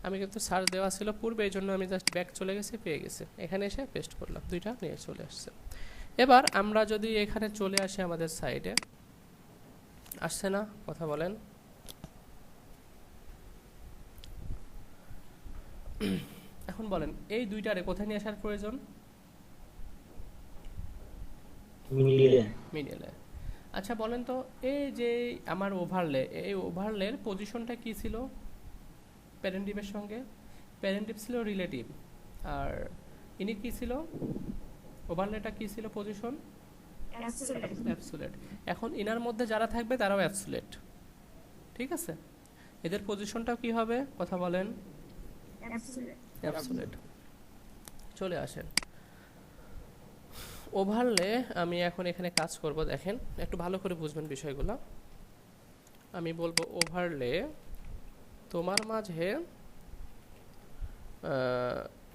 আমি কিন্তু সার্চ দেওয়া ছিল পূর্বে, এই জন্য আমি জাস্ট ব্যাক চলে গেছি, পেয়ে গেছি, এখানে এসে পেস্ট করলাম, দুইটা নিয়ে চলে আসছে। এবার আমরা যদি এখানে চলে আসি আমাদের সাইডে, আসছে না? কথা বলেন। এখন বলেন, এই দুইটারে কোথায় নিয়ে আসার প্রয়োজন? মিডিলে। আচ্ছা বলেন তো, এই যে আমার ওভারলে, এই ওভারলের পজিশনটা কি ছিল প্যারেন্টিভের সঙ্গে? প্যারেন্টিভ ছিল রিলেটিভ, আর ইনি কি ছিল? ওভারলেটা কি ছিল পজিশন? অ্যাবসোলিউট। এখন ইনার মধ্যে যারা থাকবে তারাও অ্যাবসোলিউট, ঠিক আছে? এদের পজিশনটাও কি হবে? কথা বলেন। অ্যাবসোলিউট। চলে আসেন ওভারলে। আমি এখন এখানে কাজ করব, দেখেন একটু ভালো করে বুঝবেন বিষয়গুলো। আমি বলবো ওভারলে তোমার মাঝে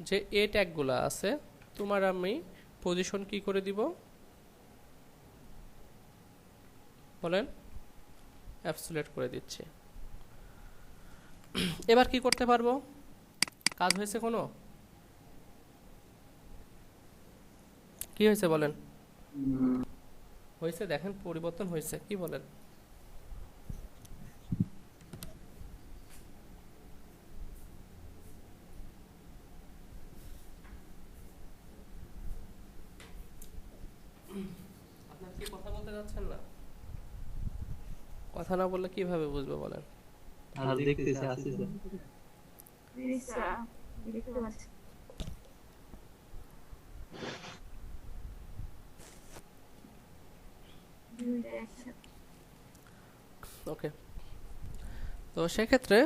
যে এ ট্যাগগুলো আছে, তোমার আমি পজিশন কি করে দিব? বলেন। অ্যাবসোলিউট করে দিচ্ছি। এবার কি করতে পারবো? কাজ হয়েছে কোনো? কি হয়েছে বলেন? হয়েছে, দেখেন পরিবর্তন হয়েছে, কি বলেন? আপনারা কি কথা বলতে যাচ্ছেন না? কথা না বললে কিভাবে বুঝবে বলেন? আর দেখতেছি আছে স্যার। ওকে, তো সেক্ষেত্রে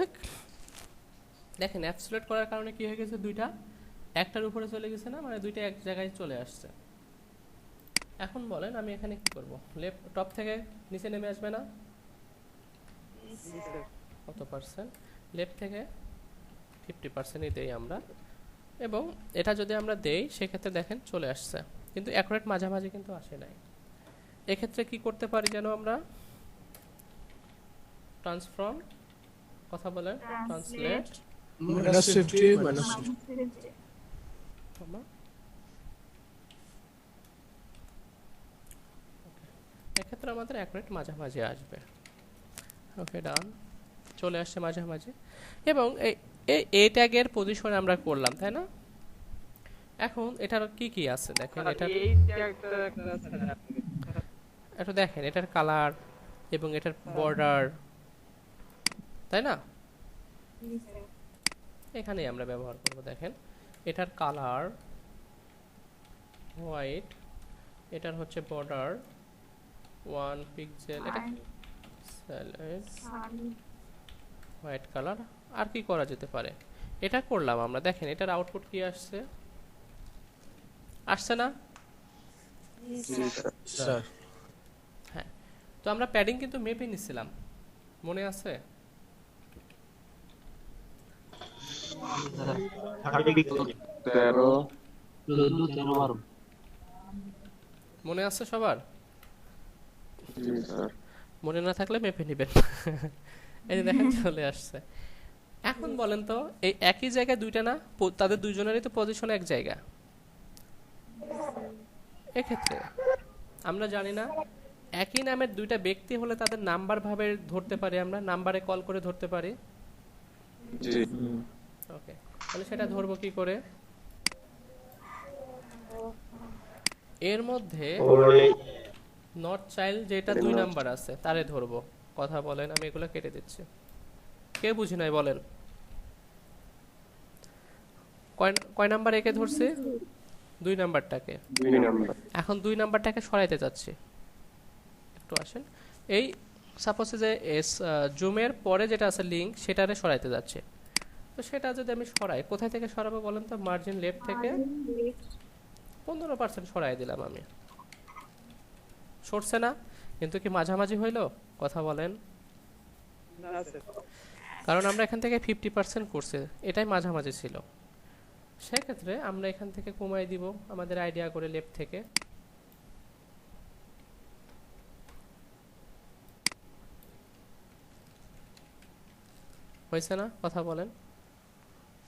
দেখেন অ্যাবসোলিউট করার কারণে কি হয়ে গেছে? দুইটা একটার উপরে চলে গেছে না, মানে দুইটা এক জায়গায় চলে আসছে। এখন বলেন আমি এখানে কি করব? লেফট টপ থেকে নিচে নেমে আসবে না? কত পার্সেন্ট? লেফট থেকে 50% দেই আমরা, এবং এটা যদি আমরা দেই সেক্ষেত্রে দেখেন চলে আসছে, কিন্তু অ্যাকুরেট মাঝামাঝি কিন্তু আসে নাই। এক্ষেত্রে কি করতে পারি যেন আমরা? ট্রান্সফর্ম কথা বলেন ট্রান্সলেট -50 -50 এক্ষেত্রে আমাদের 1 মিনিট মাঝামাঝি আসবে। ওকে ডান, চলে আসছে মাঝামাঝি। এবং এই ট্যাগের পজিশন আমরা করলাম, তাই না? এখন এটার কি কি আছে দেখেন, এটার এই ট্যাগটা একটু দেখেন, এটার কালার এবং এটার বর্ডার, তাই না? এখানেই আমরা ব্যবহার করব। দেখেন এটার কালার হোয়াইট, এটার হচ্ছে বর্ডার 1 পিক্সেল, এটা হোয়াইট কালার। আর কি করা যেতে পারে, এটা করলাম আমরা। দেখেন এটার আউটপুট কি আসছে, আসছে না? স্যার হ্যাঁ, তো আমরা প্যাডিং কিন্তু মেপে নিছিলাম, মনে আছে? মনে আছে সবার? মনে না থাকলে মেপে নেবেন। এই যে দেখেন চলে আসছে। এখন বলেন তো, এই একই জায়গায় দুইটা না, তাদের দুইজনেরই তো পজিশন এক জায়গা। এক্ষেত্রে আমরা জানি না একই নামের দুইটা ব্যক্তি হলে তাদের নাম্বার ভাবে ধরতে পারি, আমরা নাম্বারে কল করে ধরতে পারি। জি। ওকে, তাহলে সেটা ধরবো কি করে? এর মধ্যে নট চাইল্ড যেটা 2 নাম্বার আছে তারে ধরবো। কথা বলেন, আমি এগুলো কেটে দিচ্ছি। কে বুঝি নাই বলেন? কয় নাম্বার একে ধরছে? 2 নাম্বারটাকে। 2 নাম্বার। এখন 2 নাম্বারটাকে সরাইতে যাচ্ছি, একটু আসেন। এই সাপোজ যে জুমের পরে যেটা আছে লিংক, সেটারে সরাইতে যাচ্ছে। তো সেটা যদি আমি সরাই, কোথায় থেকে সরাবো বলেন তো? মার্জিন লেফট থেকে 15% সরাই দিলাম আমি। সরছে না, কিন্তু কি মাঝামাঝি হইলো? কথা বলেন। কারণ আমরা এখান থেকে 50% করছি, এটাই মাঝামাঝি ছিল। সেক্ষেত্রে আমরা এখান থেকে কমাই দিব আমাদের আইডিয়া করে লেফট থেকে। হয়েছে না? কথা বলেন।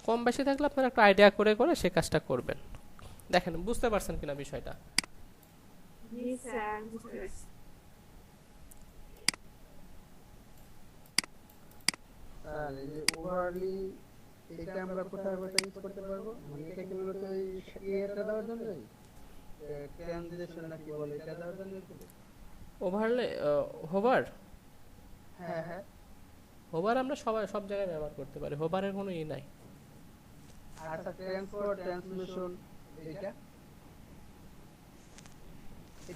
কম বেশি থাকলে আপনারা একটা আইডিয়া করে করে সে কাজটা করবেন। দেখেন বুঝতে পারছেন কিনা বিষয়টা? আর এই যে ওভারলি, এটা আমরা কোথায় কোথায় ইউজ করতে পারবো? মানে এটা কি মূলত এই এটা দেওয়ার জন্য, ট্রানজিশন নাকি বলে, এটা দেওয়ার জন্য? ওভারলে হোভার, হ্যাঁ হ্যাঁ, হোভার আমরা সব জায়গায় ব্যবহার করতে পারি, হোভারের কোনো ই নাই। আচ্ছা, ট্রান্সফার ট্রান্সমিশন, এটা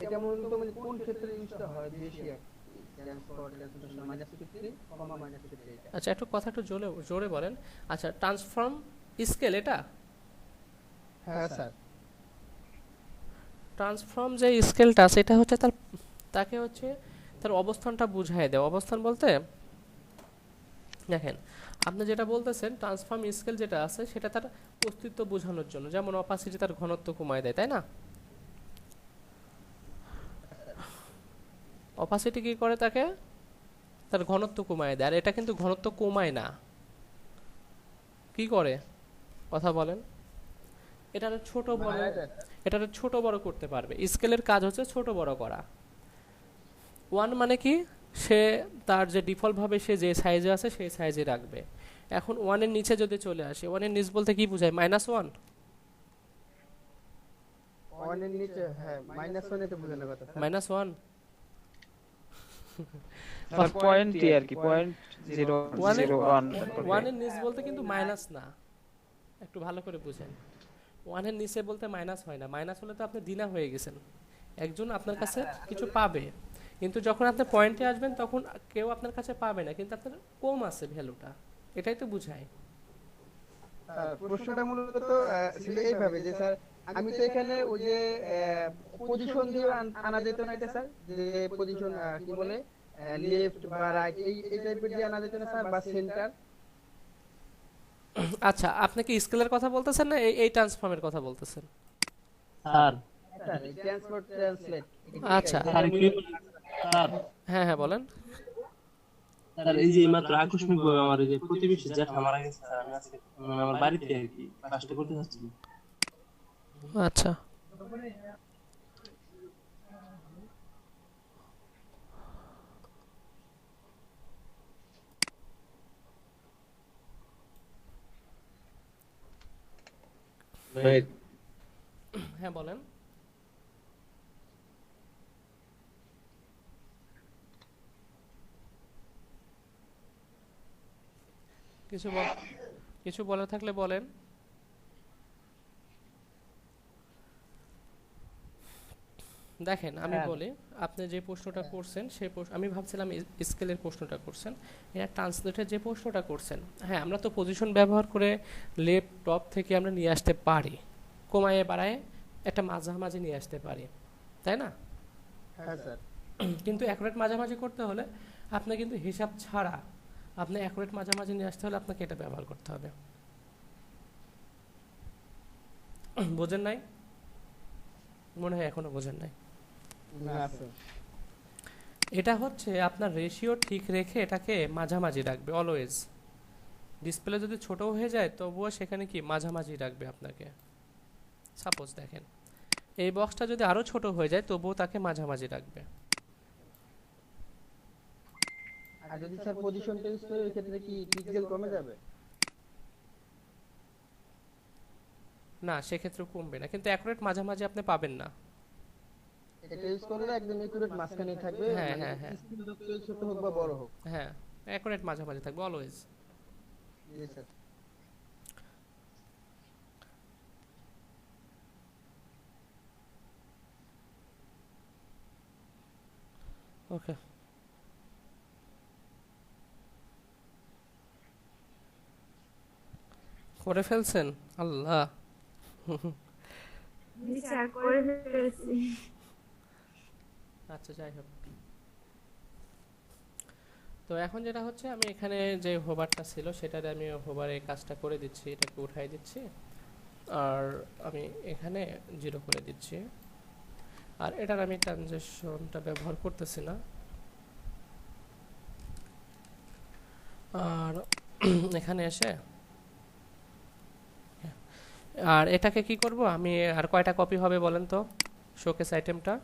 এটা মূলত মানে কোন ক্ষেত্রে ইউজটা হয় বেশি? ট্রান্সফার ট্রান্সমিশন -50, -50 এটা। আচ্ছা, একটু কথা একটু জোরে জোরে বলেন। আচ্ছা, ট্রান্সফর্ম স্কেল এটা? হ্যাঁ স্যার। ট্রান্সফর্ম যে স্কেলটা সেটা হচ্ছে তাকে হচ্ছে তার অবস্থানটা বুঝায় দেয়। অবস্থান বলতে দেখেন আপনি যেটা বলতেছেন, ট্রান্সফর্ম স্কেল যেটা আছে সেটা তার অস্তিত্ব বোঝানোর জন্য। যেমন অপাসিটি তার ঘনত্ব কমায় দেয়, তাই না? অপাসিটি কি করে? তাকে তার ঘনত্ব কমায় দেয়। আর এটা কিন্তু ঘনত্ব কমায় না, কি করে? কথা বলেন। এটা ছোট বড় করতে পারবে। স্কেলের কাজ হচ্ছে ছোট বড় করা। 1 মানে কি? সে তার যে ডিফল্ট ভাবে সে যে সাইজে আছে সেই সাইজে রাখবে। এখন 1 এর নিচে যদি চলে আসে, 1 এর নিচ বলতে কি বোঝায়? -1। 1 এর নিচে, হ্যাঁ, -1 এ তো বোঝানোর কথা স্যার। -1 স্যার পয়েন্টই আর কি, 0.001। 1 এর নিচ বলতে কিন্তু মাইনাস না, একটু ভালো করে বুঝেন। 1 এর নিচে বলতে মাইনাস হয় না। মাইনাস হলে তো আপনি দিনা হয়ে গেছেন, একজন আপনার কাছে কিছু পাবে। কিন্তু যখন আপনি পয়েন্টে আসবেন তখন কেউ আপনার কাছে পাবে না, কিন্তু আপনার কম আছে ভ্যালুটা, এটাই তো বুঝায়। প্রশ্নটা মূলত ছিল এইভাবে যে স্যার, আমি তো এখানে ওই যে পজিশন দিয়ে আনা যেত না এটা স্যার, যে পজিশন কি বলে, লেফট বা রাইট, এই টাইপের দিয়ে আনা যেত না স্যার, বা সেন্টার? আচ্ছা, আপনি কি স্কেলের কথা বলতেছেন না এই ট্রান্সফর্মের কথা বলতেছেন? Sir transfer translate. আচ্ছা, স্যার কি স্যার হ্যাঁ হ্যাঁ বলেন। স্যার এই যে মাত্র আকস্মিক ভাবে আমার এই যে প্রতিবেশী জ্যাঠা মারা গেছে স্যার, আমি আজকে মানে আমার বাড়িতে আর কি কাজটা করতে যাচ্ছি। আচ্ছা, ভাই হ্যাঁ বলেন। কিছু বল, কিছু বলার থাকলে বলেন। দেখেন আমি হ্যাঁ বলি, আপনি যে প্রশ্নটা করছেন সেই আমি ভাবছিলাম স্কেলের প্রশ্নটা করছেন, এটা ট্রান্সলেটের যে প্রশ্নটা করছেন। হ্যাঁ, আমরা তো পজিশন ব্যবহার করে লেফট টপ থেকে আমরা নিয়ে আসতে পারি, কমায়ে বাড়ায় একটা মাঝামাঝি নিয়ে আসতে পারি, তাই না? হ্যাঁ স্যার। কিন্তু অ্যাকুরেট মাঝামাঝি করতে হলে আপনি কিন্তু হিসাব ছাড়া আপনি অ্যাকুরেট মাঝামাঝি নিয়ে আসতে হলে আপনাকে এটা ব্যবহার করতে হবে। বোঝেন নাই? মনে হয় এখনো বোঝেন নাই। না স্যার। এটা হচ্ছে আপনার রেশিও ঠিক রেখে এটাকে মাঝামাঝি রাখবে অলওয়েজ। ডিসপ্লে যদি ছোট হয়ে যায় তবুও সেখানে কি মাঝামাঝি রাখবে আপনাকে। সাপোজ দেখেন এই বক্সটা যদি আরো ছোট হয়ে যায় তবুও তাকে মাঝামাঝি রাখবে। আর যদি স্যার পজিশন চেঞ্জ করি ওই ক্ষেত্রে কি পিক্সেল কমে যাবে? না, সেক্ষেত্রে কমবে না, কিন্তু অ্যাকুরেট মাঝামাঝি আপনি পাবেন না। এটা ইউজ করলে একদম একুরেট মাঝখানে থাকবে, হ্যাঁ মানে হ্যাঁ হ্যাঁ স্ক্রিন ছোট হোক বা বড় হোক। হ্যাঁ, অ্যাকুরেট মাঝামাঝি থাকবে অলওয়েজ। জি স্যার। ওকে, করে ফেলছেন? আল্লাহ। বিচার করে ফেলেছি। আচ্ছা, যাই হোক। তো এখন যেটা হচ্ছে, আমি এখানে যে হোভারটা ছিল সেটাতে আমি হোভারে কাজটা করে দিচ্ছি, এটাকে উঠাই দিচ্ছি, আর আমি এখানে 0 করে দিচ্ছি। আর এটার আমি ট্রানজেকশনটা ব্যবহার করতেছি না। আর এখানে এসে আর এটাকে কি করব আমি, আর কয়টা কপি হবে বলেন তো শোকেস আইটেমটা?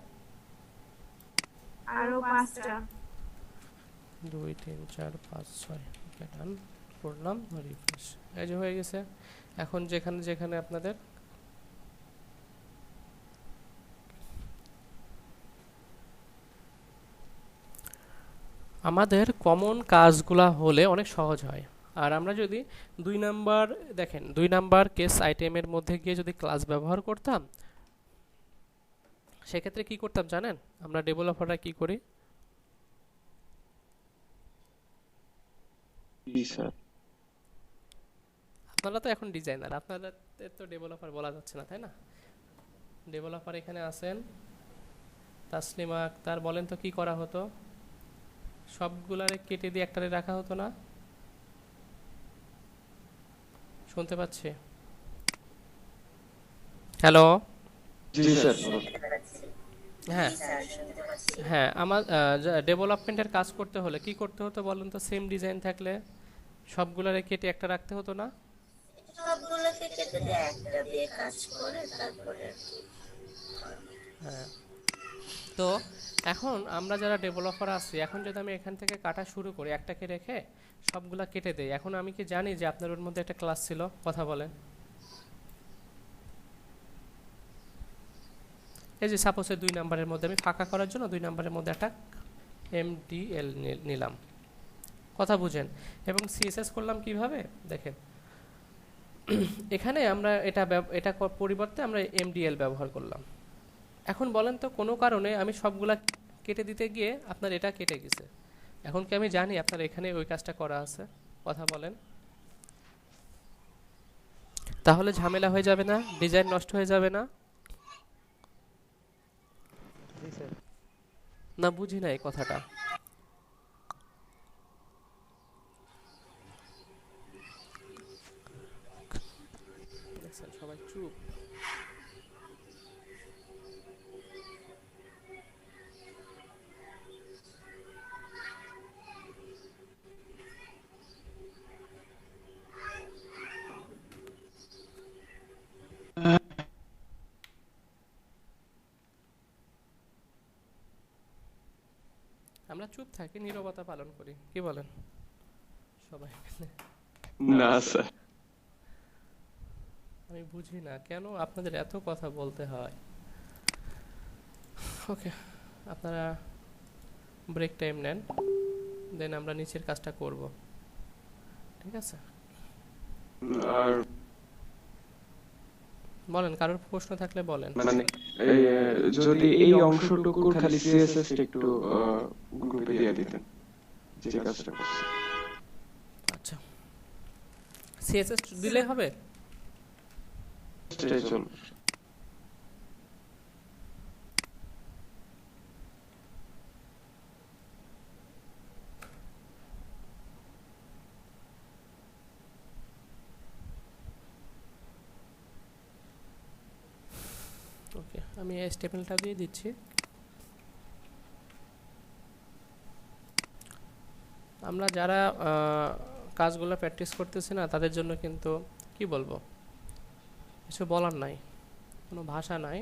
আরো 5টা। 2 3 4 5 6। ওকে, ডান করলাম, রিফ্রেশ। এই যে হয়ে গেছে। এখন যেখানে যেখানে আপনাদের আমাদের কমন কাজগুলা হলে অনেক সহজ হয়। আর আমরা যদি 2 নাম্বার, দেখেন 2 নাম্বার কেস আইটেমের মধ্যে গিয়ে যদি ক্লাস ব্যবহার করতাম, সেক্ষেত্রে কি করতাম জানেন? আমরা ডেভেলপাররা কি করি, জি স্যার। আপনারা তো এখন ডিজাইনার, আপনাদের তো ডেভেলপার বলা যাচ্ছে না, তাই না? ডেভেলপার এখানে আছেন, তাসলিমা আক্তার। বলেন তো কি করা হতো? সবগুলারে কেটে দিয়ে একটারে রাখা হতো না? শুনতে পাচ্ছি? হ্যালো? জি স্যার। হ্যাঁ হ্যাঁ, আমার ডেভেলপমেন্টের কাজ করতে হলে কি করতে হতো বলুন তো? সেম ডিজাইন থাকলে সবগুলারে কেটে একটা রাখতে হতো না? সবগুলোকে কেটে দিয়ে একটা দিয়ে কাজ করে তারপরে হ্যাঁ। তো এখন আমরা যারা ডেভেলপার আছি, এখন যদি আমি এখান থেকে কাটা শুরু করি, একটাকে রেখে সবগুলা কেটে দেই, এখন আমি কি জানি যে আপনার ওর মধ্যে একটা ক্লাস ছিল? কথা বলেন। এই যে সাপোজ 2 নাম্বারের মধ্যে আমি ফাঁকা করার জন্য 2 নাম্বারের মধ্যে একটা এমডিএল নিলাম, কথা বুঝেন। এবং সিএসএস করলাম কিভাবে দেখেন, এখানে আমরা এটা পরিবর্তে আমরা এমডিএল ব্যবহার করলাম। এখন বলেন তো কোনো কারণে আমি সবগুলা কেটে দিতে গিয়ে আপনার এটা কেটে গেছে, এখন কি আমি জানি আপনার এখানে ওই কাজটা করা আছে? কথা বলেন। তাহলে ঝামেলা হয়ে যাবে না? ডিজাইন নষ্ট হয়ে যাবে না? জি স্যার। না বুঝি না এই কথাটা। দেখছেন সবাই চুপ। আমরা চুপ থাকি, নীরবতা পালন করি, কি বলেন সবাই মিলে? না স্যার, আমি বুঝি না কেন আপনাদের এত কথা বলতে হয়। ওকে, আপনারা ব্রেক টাইম নেন, দেন আমরা নিচের কাজটা করব, ঠিক আছে? আর বলেন, কারোর প্রশ্ন থাকলে বলেন। মানে যদি এই অংশটুকুর খালি সিএসএস একটু গ্রুপে দিয়ে দিতেন যে কাজটা করছে। আচ্ছা, সিএসএস দিলে হবে? সেটাই চলবে। ওকে, আমি এই স্টেপেলটা দিয়ে দিচ্ছি। আমরা যারা কাজগুলো প্র্যাকটিস করতেছি না তাদের জন্য কিন্তু কি বলবো, কিছু বলার নাই, কোনো ভাষা নাই।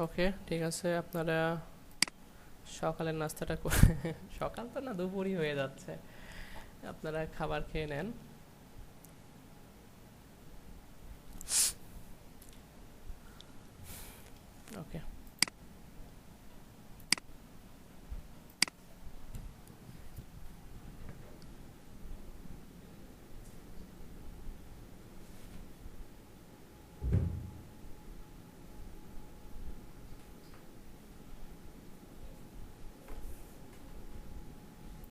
ওকে, ঠিক আছে, আপনারা সকালের নাস্তাটা করে সকাল তো না, দুপুরই হয়ে যাচ্ছে, আপনারা খাবার খেয়ে নেন।